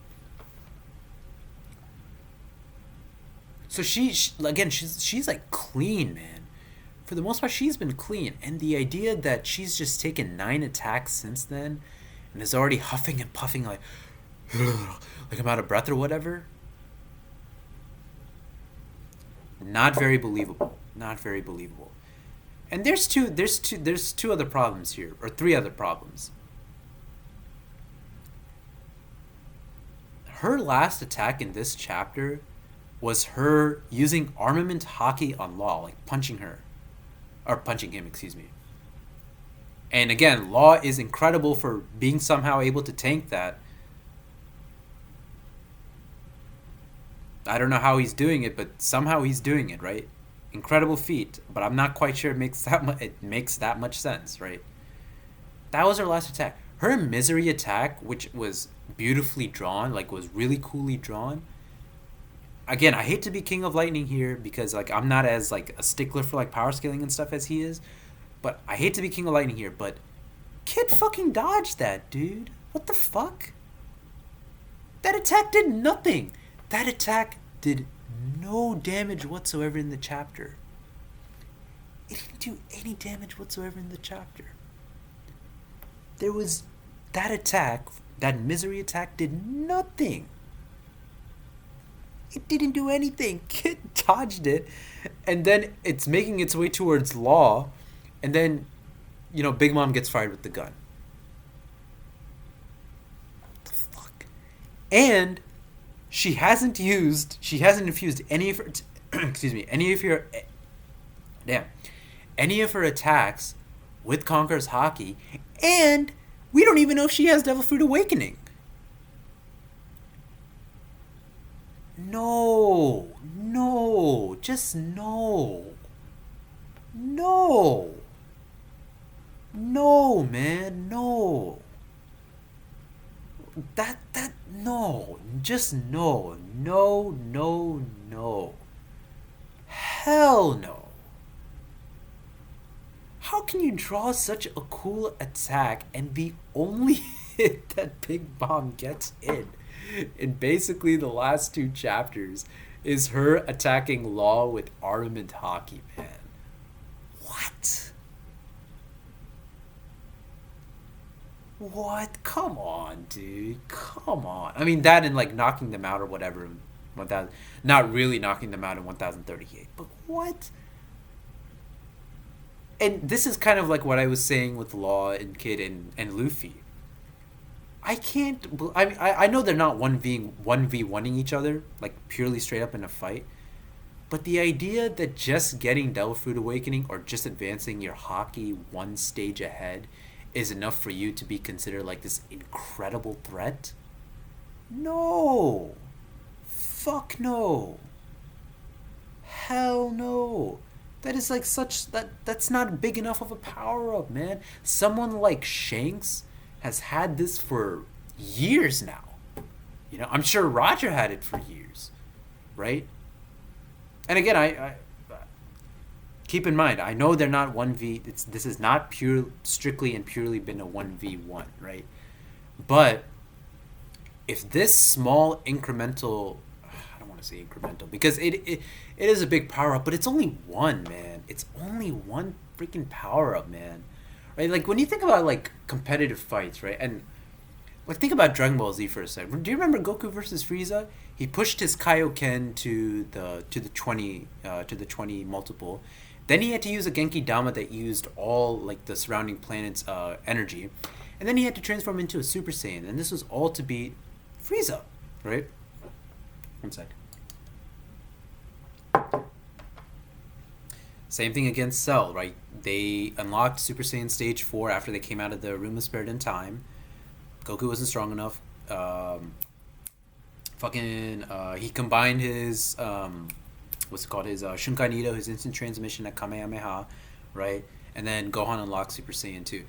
So she again, she's like clean, man. For the most part, she's been clean, and the idea that she's just taken 9 attacks since then, and is already huffing and puffing like I'm out of breath or whatever. Not very believable. Not very believable. And there's two other problems here, or three other problems. Her last attack in this chapter was her using armament hockey on Law, like punching her, or punching him, excuse me. And again, Law is incredible for being somehow able to tank that. I don't know how he's doing it, but somehow he's doing it, right? Incredible feat, but I'm not quite sure it makes that much sense, right? That was her last attack. Her misery attack, which was beautifully drawn, like was really coolly drawn. Again, I hate to be King of Lightning here because like I'm not as like a stickler for like power scaling and stuff as he is, but I hate to be King of Lightning here, but Kid fucking dodged that, dude. What the fuck? That attack did nothing. That attack did no damage whatsoever in the chapter. It didn't do any damage whatsoever in the chapter. There was that attack, that misery attack did nothing. It didn't do anything. Kid dodged it, and then it's making its way towards Law, and then, Big Mom gets fired with the gun. What the fuck? And she hasn't infused any of her, excuse me, any of her attacks with Conqueror's Haki, and we don't even know if she has Devil Fruit Awakening. No, just no. No, man, no. No, just no. Hell no. How can you draw such a cool attack and the only hit that Big Bomb gets in basically the last 2 chapters is her attacking Law with armament hockey, man? What? What? Come on, dude. Come on. I mean, that and like knocking them out or whatever. 1000, not really knocking them out in 1038. But what? And this is kind of like what I was saying with Law and Kid and Luffy. I can't. I know they're not 1v1ing each other, like purely straight up in a fight. But the idea that just getting Devil Fruit Awakening or just advancing your Haki one stage ahead is enough for you to be considered like this incredible threat? No. Fuck no. Hell no. That is like that's not big enough of a power up, man. Someone like Shanks has had this for years now. I'm sure Roger had it for years, right? And again, I keep in mind, I know they're not 1v. This is not strictly and purely been a 1v1, right? But if this small incremental, I don't want to say incremental because it is a big power up, but it's only one, man. It's only one freaking power up, man. Right? Like when you think about like competitive fights, right? And like think about Dragon Ball Z for a second. Do you remember Goku versus Frieza? He pushed his Kaioken to the 20 multiple. Then he had to use a Genki Dama that used all like the surrounding planet's energy, and then he had to transform into a Super Saiyan. And this was all to beat Frieza, right? One sec. Same thing against Cell, right? They unlocked Super Saiyan Stage 4 after they came out of the Room of Spirit and Time. Goku wasn't strong enough. He combined his, his Shunkai Nido, his instant transmission at Kamehameha, right? And then Gohan unlocked Super Saiyan 2.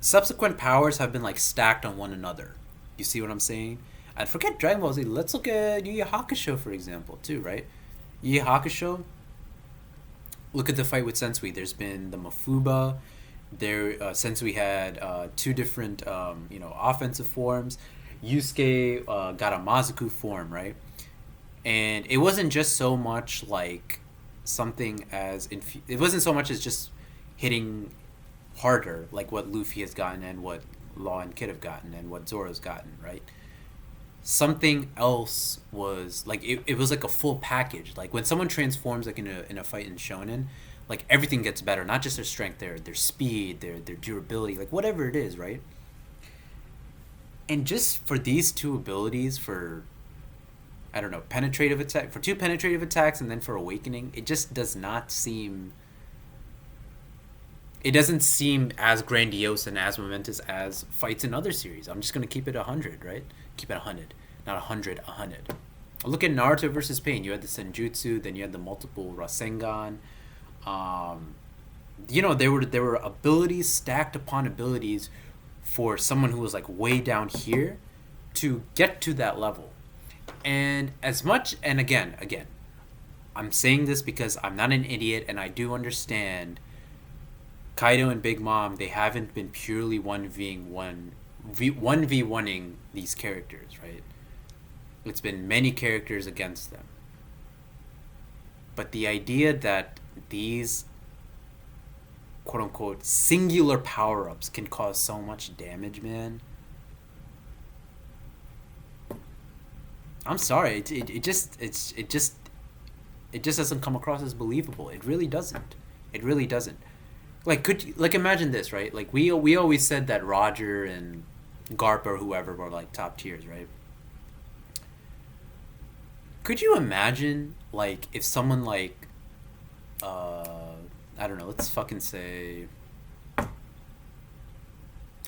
subsequent powers have been like stacked on one another. You see what I'm saying? And forget Dragon Ball Z. Let's look at Yu Yu Hakusho for example too, right? Yu Yu Hakusho. Look at the fight with Sensui. There's been the Mafuba. There, Sensui had two different, offensive forms. Yusuke got a Mazuku form, right? And it wasn't just so much like something as it wasn't so much as just hitting harder like what Luffy has gotten and what Law and Kid have gotten and what Zoro's gotten, right? Something else was like it was like a full package. Like when someone transforms like in a fight in shonen, like everything gets better, not just their strength, their speed, their durability, like whatever it is, right? And just for these two abilities, for I don't know, penetrative attack, for two penetrative attacks and then for awakening, it just does not seem, it doesn't seem as grandiose and as momentous as fights in other series. I'm just going to keep it 100, right? Keep it 100. Not 100, 100. Look at Naruto versus Pain. You had the Senjutsu, then you had the multiple Rasengan. There were abilities stacked upon abilities for someone who was like way down here to get to that level. And as much, and again, I'm saying this because I'm not an idiot and I do understand Kaido and Big Mom, they haven't been purely 1v1ing these characters, right? It's been many characters against them. But the idea that these quote unquote singular power ups can cause so much damage, man. I'm sorry, it just doesn't come across as believable. It really doesn't. It really doesn't. Like imagine this, right? Like we always said that Roger and Garp or whoever were like top tiers, right? Could you imagine like if someone like I don't know, let's fucking say,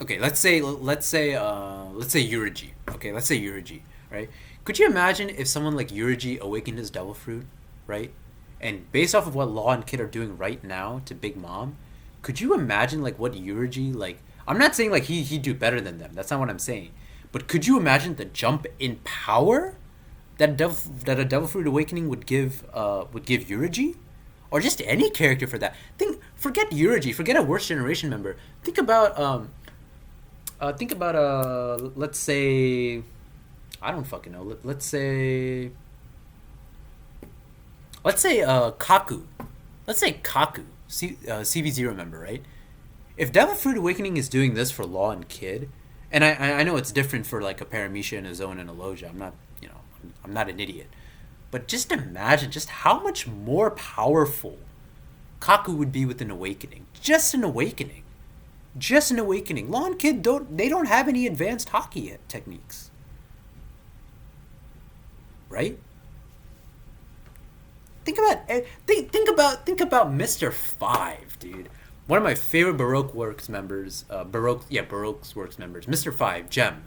okay, let's say Yurigi. Okay, let's say Yurigi, right? Could you imagine if someone like Yurigi awakened his devil fruit, right? And based off of what Law and Kid are doing right now to Big Mom, could you imagine like what Yurigi, like, I'm not saying like he'd do better than them. That's not what I'm saying. But could you imagine the jump in power that a devil fruit awakening would give Yurigi? Or just any character for that. Forget Yurigi, forget a worst generation member. Think about let's say, I don't fucking know. Let's say Kaku. Let's say Kaku, CV0 member, right? If Devil Fruit Awakening is doing this for Law and Kid, and I know it's different for like a Paramisha and a Zone and a Loja. I'm not an idiot. But just imagine just how much more powerful Kaku would be with an awakening. Just an awakening. Just an awakening. Law and Kid don't have any advanced hockey yet techniques. Right? Think about Mr. Five, dude. One of my favorite Baroque Works members, Baroque Works members, Mr. Five, Gem.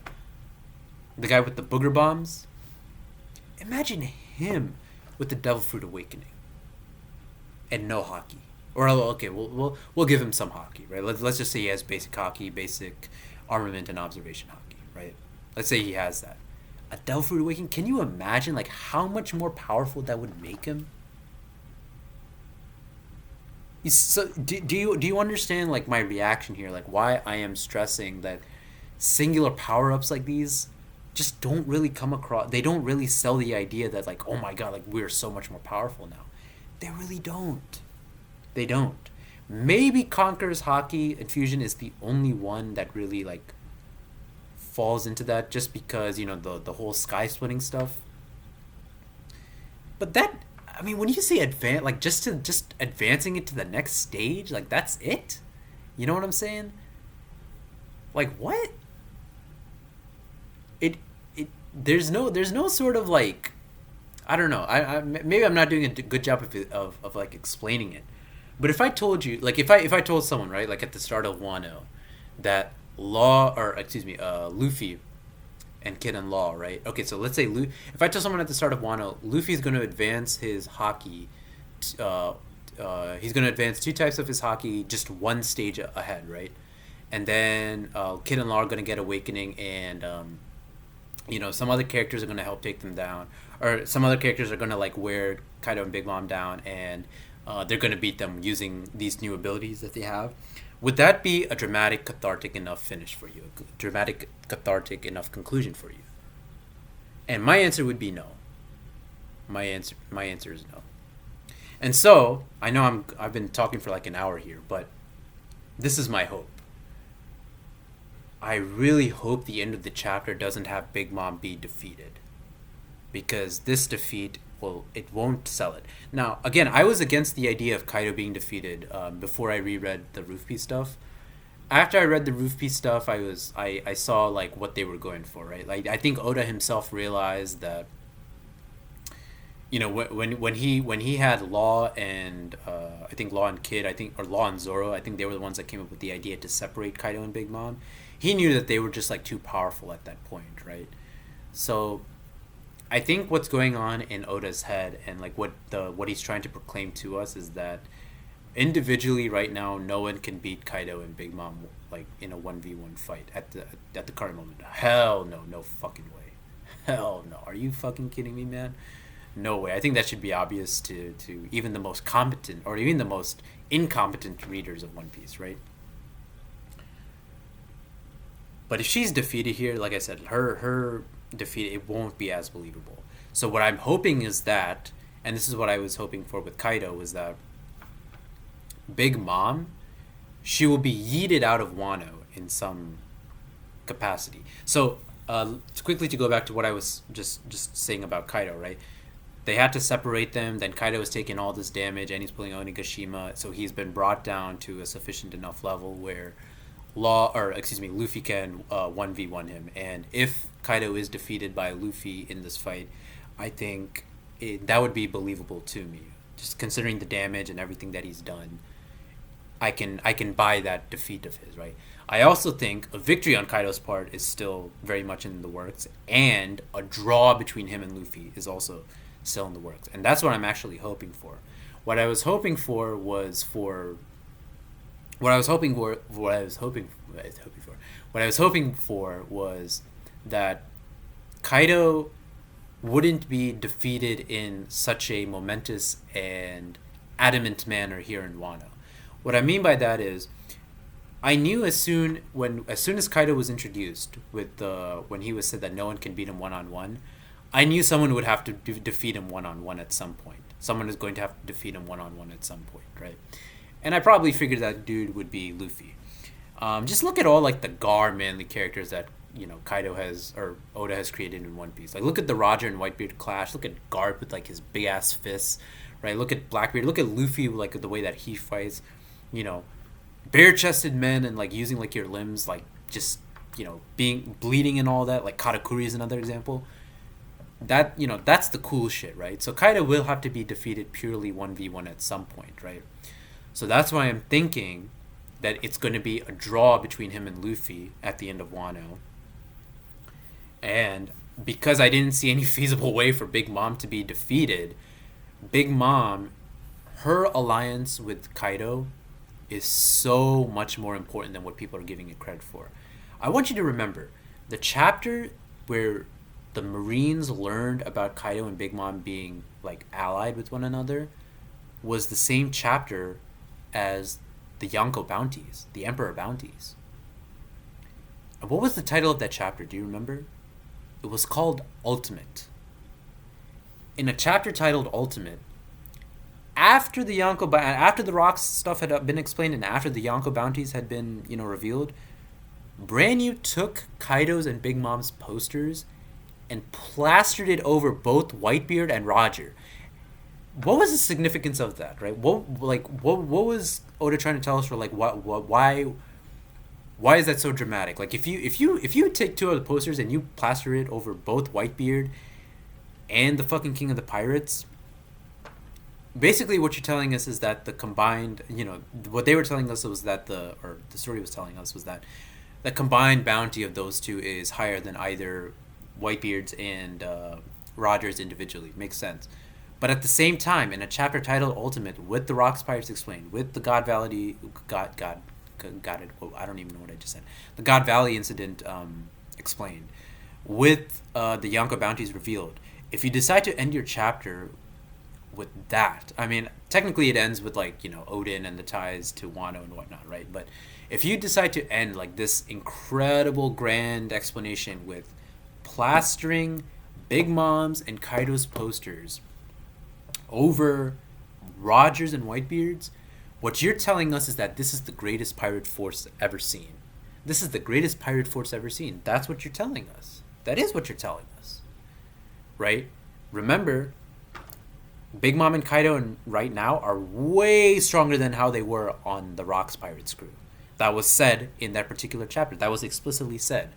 The guy with the booger bombs. Imagine him with the Devil Fruit Awakening and no hockey. Or okay, we'll give him some hockey, right? Let's just say he has basic hockey, basic armament and observation hockey, right? Let's say he has that. A Devil Fruit Awakening. Can you imagine like how much more powerful that would make him? So do you understand like my reaction here? Like why I am stressing that singular power ups like these just don't really come across. They don't really sell the idea that like, oh my god, like we're so much more powerful now. They really don't. They don't. Maybe Conqueror's Hockey Infusion is the only one that really like falls into that, just because the whole sky splitting stuff. But that, I mean, when you say advance, like just advancing it to the next stage, like that's it. You know what I'm saying? Like what? There's no sort of like, I don't know. I maybe I'm not doing a good job of like explaining it. But if I told you, like, if I told someone, right, like at the start of Wano, that Luffy and Kid and Law, right? Okay, so let's say if I tell someone at the start of Wano, Luffy's going to advance his hockey, he's going to advance two types of his hockey just one stage ahead, right? and then Kid and Law are gonna get awakening, and some other characters are gonna help take them down, or some other characters are gonna like wear Kaido and Big Mom down, and they're gonna beat them using these new abilities that they have. Would that be a dramatic, cathartic enough finish for you? A dramatic, cathartic enough conclusion for you? And my answer would be no. My answer is no. And so I know I've been talking for like an hour here, but this is my hope. I really hope the end of the chapter doesn't have Big Mom be defeated, because this defeat won't sell it. Now, again, I was against the idea of Kaido being defeated before I reread the Roof Piece stuff. After I read the Roof Piece stuff, I saw like what they were going for, right? Like I think Oda himself realized that, when he had Law and I think Law and Kid, or Law and Zoro, I think they were the ones that came up with the idea to separate Kaido and Big Mom. He knew that they were just like too powerful at that point, right? So I think what's going on in Oda's head, and like what he's trying to proclaim to us, is that individually right now no one can beat Kaido and Big Mom like in a 1v1 fight at the current moment. Hell no, no fucking way. Hell no. Are you fucking kidding me, man? No way. I think that should be obvious to even the most competent or even the most incompetent readers of One Piece, right? But if she's defeated here, like I said, her defeat, it won't be as believable. So what I'm hoping is that, and this is what I was hoping for with Kaido, was that Big Mom, she will be yeeted out of Wano in some capacity. So quickly to go back to what I was just saying about Kaido, right? They had to separate them. Then Kaido is taking all this damage, and he's pulling Onigashima, so he's been brought down to a sufficient enough level where Luffy can 1v1 him. And if Kaido is defeated by Luffy in this fight, I think that would be believable to me. Just considering the damage and everything that he's done, I can buy that defeat of his, right? I also think a victory on Kaido's part is still very much in the works, and a draw between him and Luffy is also still in the works. And that's what I'm actually hoping for. What I was hoping for was that Kaido wouldn't be defeated in such a momentous and adamant manner here in Wano. What I mean by that is, I knew as soon as Kaido was introduced when he was said that no one can beat him 1-on-1, I knew someone would have to defeat him 1-on-1 at some point. Someone is going to have to defeat him 1-on-1 at some point, right? And I probably figured that dude would be Luffy. Just look at all like the Gar manly characters that Kaido has, or Oda has created in One Piece. Like look at the Roger and Whitebeard clash. Look at Garp with like his big ass fists, right? Look at Blackbeard. Look at Luffy, like the way that he fights. Bare chested men and like using like your limbs, like just being bleeding and all that. Like Katakuri is another example. That's the cool shit, right? So Kaido will have to be defeated purely 1v1 at some point, right? So that's why I'm thinking that it's going to be a draw between him and Luffy at the end of Wano. And because I didn't see any feasible way for Big Mom to be defeated, Big Mom, her alliance with Kaido is so much more important than what people are giving it credit for. I want you to remember, the chapter where the Marines learned about Kaido and Big Mom being like allied with one another was the same chapter as the Yonko bounties, the Emperor bounties. And what was the title of that chapter? Do you remember? It was called Ultimate. In a chapter titled Ultimate, after the rocks stuff had been explained and after the Yonko bounties had been revealed, Brand New took Kaido's and Big Mom's posters and plastered it over both Whitebeard and Roger. What was the significance of that, right? What was Oda trying to tell us? For like, why is that so dramatic? Like, if you take two of the posters and you plaster it over both Whitebeard and the fucking King of the Pirates, basically what you're telling us is that the combined, what they were telling us was that the story was telling us was that the combined bounty of those two is higher than either Whitebeard's and Roger's individually. Makes sense. But at the same time, in a chapter titled Ultimate, with the Rocks Pirates explained, with the God got it. Well, I don't even know what I just said. The God Valley incident explained with the Yonko bounties revealed. If you decide to end your chapter with that, I mean, technically it ends with like Odin and the ties to Wano and whatnot, right? But if you decide to end like this incredible grand explanation with plastering Big Mom's and Kaido's posters over Rogers and Whitebeard's, what you're telling us is that this is the greatest pirate force ever seen. This is the greatest pirate force ever seen. That's what you're telling us. That is what you're telling us. Right? Remember, Big Mom and Kaido right now are way stronger than how they were on the Rocks Pirates crew. That was said in that particular chapter. That was explicitly said.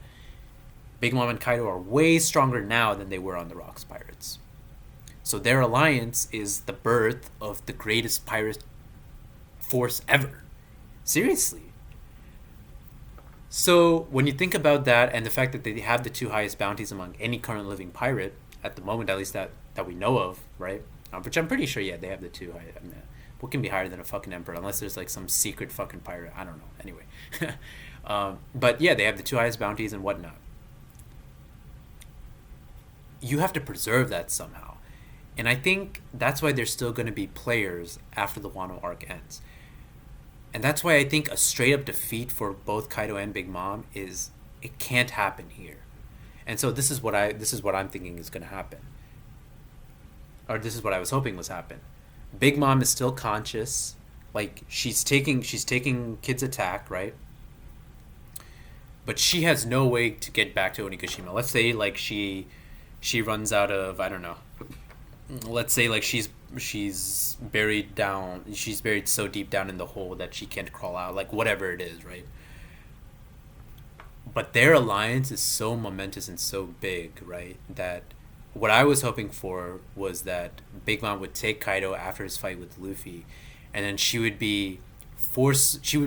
Big Mom and Kaido are way stronger now than they were on the Rocks Pirates. So their alliance is the birth of the greatest pirate force ever. Seriously. So when you think about that and the fact that they have the two highest bounties among any current living pirate, at the moment at least that we know of, right? Which I'm pretty sure, yeah, they have the two high. I mean, what can be higher than a fucking emperor unless there's like some secret fucking pirate? I don't know. Anyway. But yeah, they have the two highest bounties and whatnot. You have to preserve that somehow. And I think that's why there's still going to be players after the Wano arc ends. And that's why I think a straight up defeat for both Kaido and Big Mom it can't happen here. And so this is what I'm thinking is going to happen. Or this is what I was hoping was happen. Big Mom is still conscious, like she's taking Kid's attack, right? But she has no way to get back to Onigashima. Let's say like she runs out of, I don't know. Let's say like she's buried so deep down in the hole that she can't crawl out, like whatever it is, right? But their alliance is so momentous and so big, right? That what I was hoping for was that Big Mom would take Kaido after his fight with Luffy, and then she would be forced to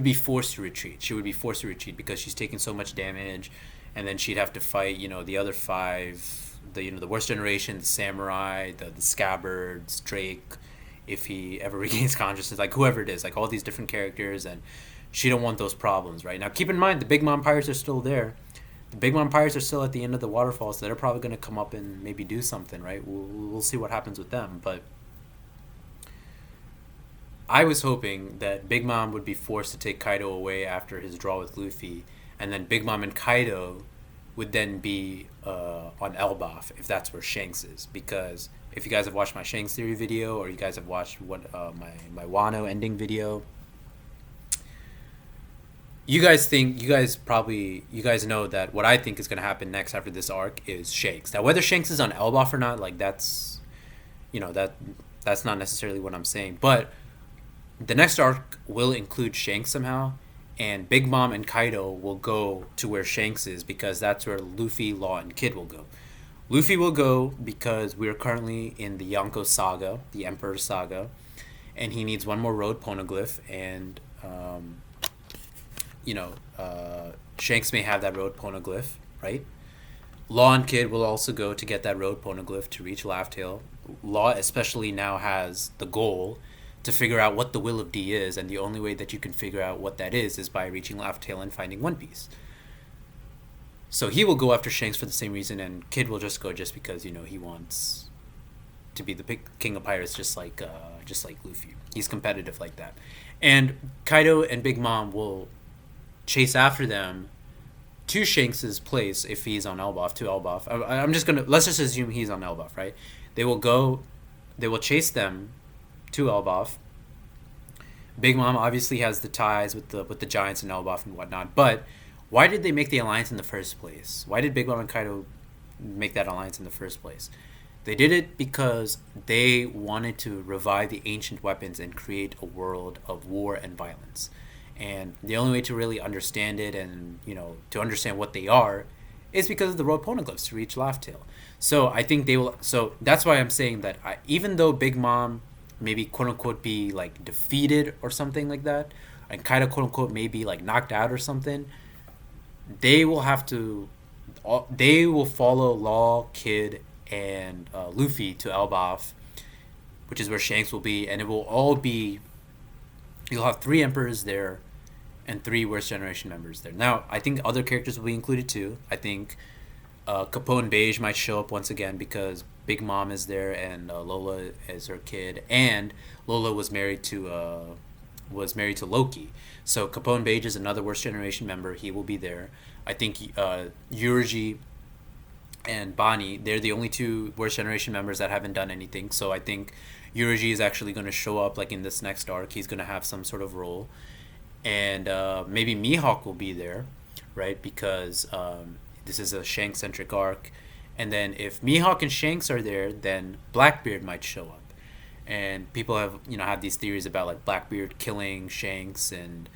retreat. She would be forced to retreat because she's taking so much damage, and then she'd have to fight, the other five, the worst generation, the samurai, the scabbards, Drake, if he ever regains consciousness, like whoever it is, like all these different characters, and she don't want those problems, right? Now keep in mind the Big Mom pirates are still there. The Big Mom pirates are still at the end of the waterfall, so they're probably going to come up and maybe do something, right? We'll see what happens with them, but I was hoping that Big Mom would be forced to take Kaido away after his draw with Luffy, and then Big Mom and Kaido would then be on Elbaf, if that's where Shanks is. Because if you guys have watched my Shanks theory video, or you guys have watched my Wano ending video, you guys know that what I think is going to happen next after this arc is Shanks. Now, whether Shanks is on Elbaf or not, like that's not necessarily what I'm saying. But the next arc will include Shanks somehow, and Big Mom and Kaido will go to where Shanks is because that's where Luffy, Law, and Kid will go. Luffy will go because we're currently in the Yonko saga, the Emperor saga, and he needs one more road poneglyph, and Shanks may have that road poneglyph, right? Law and Kid will also go to get that road poneglyph to reach Laugh Tale. Law especially now has the goal to figure out what the Will of D is, and the only way that you can figure out what that is by reaching Laugh Tale and finding One Piece. So he will go after Shanks for the same reason, and Kid will just go just because, he wants to be the king of pirates, just like Luffy. He's competitive like that. And Kaido and Big Mom will chase after them to Shanks's place if he's on Elbaf, to Elbaf. Let's just assume he's on Elbaf, right? They will chase them to Elbaf. Big Mom obviously has the ties with the giants in Elbaf and whatnot, but why did they make the alliance in the first place? Why did Big Mom and Kaido make that alliance in the first place? They did it because they wanted to revive the ancient weapons and create a world of war and violence. And the only way to really understand it and, to understand what they are is because of the road poneglyphs to reach Laugh Tale. So I think they will. So that's why I'm saying that even though Big Mom maybe quote unquote be like defeated or something like that, and Kaido quote unquote maybe like knocked out or something, they will follow Law, Kid, and Luffy to Elbaf, which is where Shanks will be, and it will all be. You'll have three emperors there, and 3 worst generation members there. Now, I think other characters will be included too. I think Capone Beige might show up once again because Big Mom is there and Lola is her kid, and Lola was married to Loki. So Capone Beige is another worst generation member. He will be there. I think Yurgi and Bonnie, they're the only 2 worst generation members that haven't done anything. So I think Yurigi is actually going to show up like in this next arc. He's going to have some sort of role, and maybe Mihawk will be there, right? Because this is a Shank centric arc, and then if Mihawk and Shanks are there, then Blackbeard might show up, and people have have these theories about like Blackbeard killing Shanks and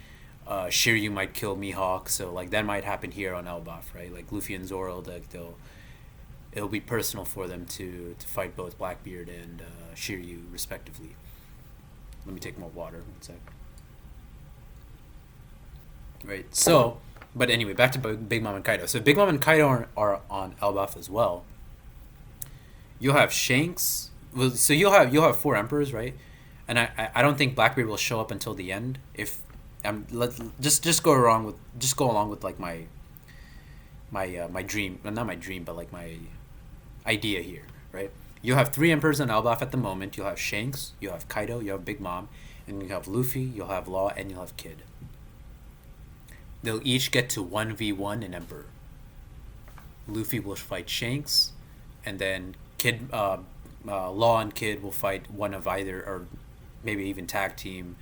Shiryu might kill Mihawk, so like that might happen here on Elbaf, right? Like Luffy and Zoro, like it'll be personal for them to fight both Blackbeard and Shiryu respectively. Let me take more water. One sec. Right. So, but anyway, back to Big Mom and Kaido. So Big Mom and Kaido are on Elbaf as well. You'll have Shanks. Well, so you'll have 4 emperors, right? And I don't think Blackbeard will show up until the end. If let just go along with like my dream, well, not my dream, but like my idea here, right? You'll have 3 emperors on Elbaf at the moment. You'll have Shanks, you'll have Kaido, you'll have Big Mom, and you'll have Luffy, you'll have Law, and you'll have Kid. They'll each get to 1v1 an emperor. Luffy will fight Shanks, and then Law and Kid will fight one of either, or maybe even tag team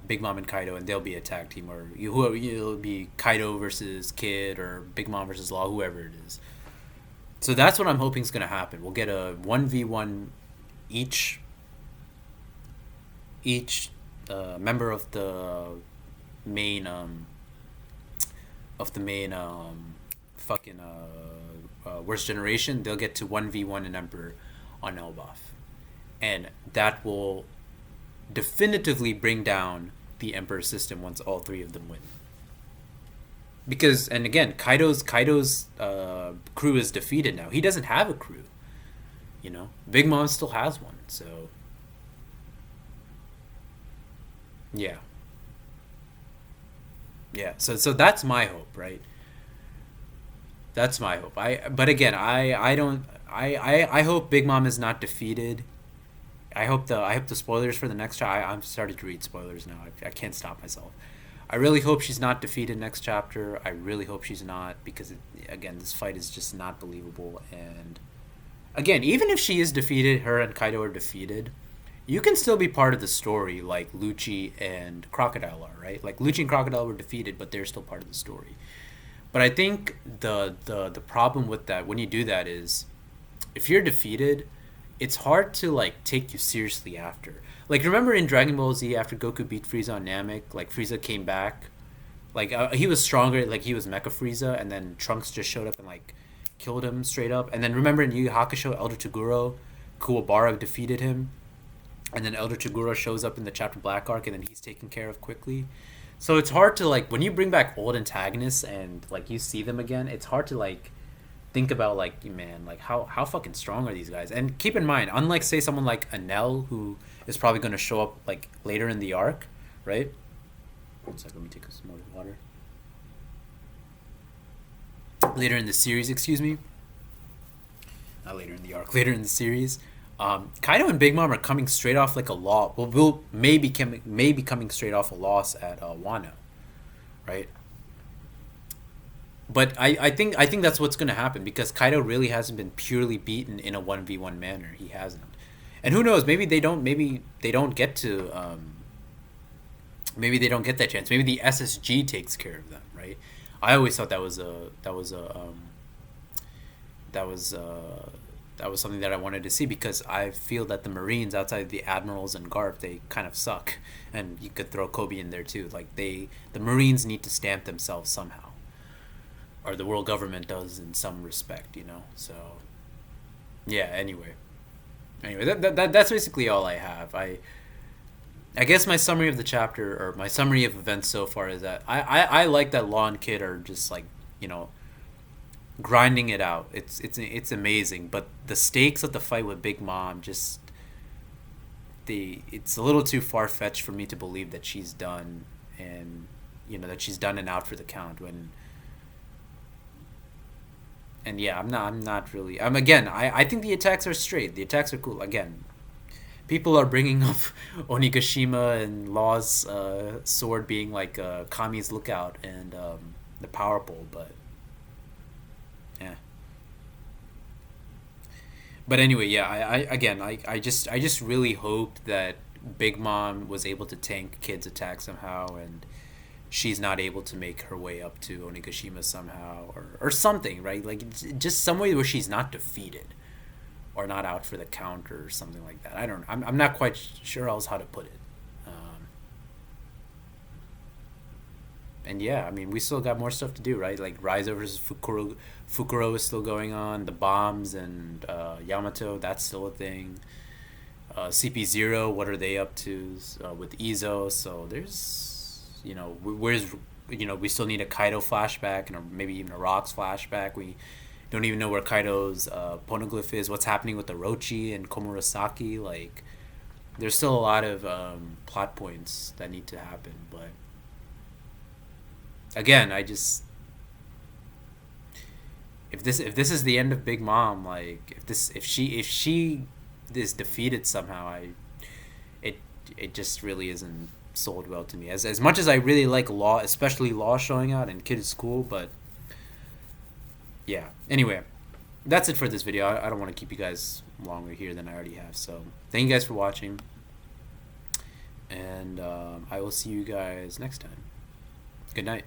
Big Mom and Kaido, and they'll be a tag team, or it'll be Kaido versus Kid, or Big Mom versus Law, whoever it is. So that's what I'm hoping is going to happen. We'll get a 1v1 each member of the main worst generation. They'll get to 1v1 an emperor on Elbaf, and that will definitively bring down the emperor system once all 3 of them win. Because, and again, Kaido's crew is defeated now. He doesn't have a crew. Big Mom still has one. So yeah. So that's my hope, right? That's my hope. But again, I hope Big Mom is not defeated. I hope the spoilers for the next chapter. I'm starting to read spoilers now. I can't stop myself. I really hope she's not defeated next chapter. I really hope she's not, because again, this fight is just not believable. And again, even if she is defeated, her and Kaido are defeated, you can still be part of the story, like Lucci and Crocodile are, right? Like Lucci and Crocodile were defeated, but they're still part of the story. But I think the problem with that, when you do that, is if you're defeated, it's hard to like take you seriously after. Like, remember in Dragon Ball Z, after Goku beat Frieza on Namek, like Frieza came back, like he was stronger, like he was Mecha Frieza, and then Trunks just showed up and like killed him straight up. And then remember in Yu Yu Hakusho, Elder Toguro, Kuwabara defeated him, and then Elder Toguro shows up in the Chapter Black arc, and then he's taken care of quickly. So it's hard to like, when you bring back old antagonists and like you see them again, it's hard to like think about like, man, like how fucking strong are these guys? And keep in mind, unlike say someone like Anel, who is probably going to show up like later in the arc, right? One second, let me take some more water. Later in the series, excuse me. Not later in the arc, later in the series. Kaido and Big Mom are coming straight off like a loss. Will maybe coming straight off a loss at Wano, right? But I think that's what's going to happen, because Kaido really hasn't been purely beaten in a 1v1 manner. He hasn't. And who knows, maybe they don't get to maybe they don't get that chance. Maybe the SSG takes care of them, right? I always thought that was something that I wanted to see, because I feel that the Marines, outside of the Admirals and Garp, they kind of suck. And you could throw Kobe in there too. Like the Marines need to stamp themselves somehow, or the world government does in some respect, So yeah, anyway, that's basically all I have. I guess my summary of the chapter, or my summary of events so far, is that I like that Law and Kid are just like, grinding it out. It's amazing, but the stakes of the fight with Big Mom, just it's a little too far-fetched for me to believe that she's done. And that she's done and out for the count. And yeah, I'm not really. Again, I think the attacks are straight. The attacks are cool. Again, people are bringing up Onigashima and Law's sword being like Kami's lookout and the power pole, but yeah. But anyway, yeah. I just really hope that Big Mom was able to tank Kid's attack somehow, and she's not able to make her way up to Onigashima somehow, or something, right? Like just some way where she's not defeated or not out for the count or something like that. I don't. I'm not quite sure else how to put it. And yeah, I mean, we still got more stuff to do, right? Like Raizo versus Fukuro is still going on. The bombs and Yamato, that's still a thing. CP0, what are they up to with Izo? So there's, we still need a Kaido flashback and maybe even a Rocks flashback. We don't even know where Kaido's poneglyph is. What's happening with Orochi and Komurasaki? Like, there's still a lot of plot points that need to happen, but again, I just if this is the end of Big Mom, like if she is defeated somehow, it it just really isn't sold well to me. As much as I really like Law, especially Law showing out and Kid is cool, but yeah. Anyway, that's it for this video. I don't want to keep you guys longer here than I already have. So thank you guys for watching, and I will see you guys next time. Good night.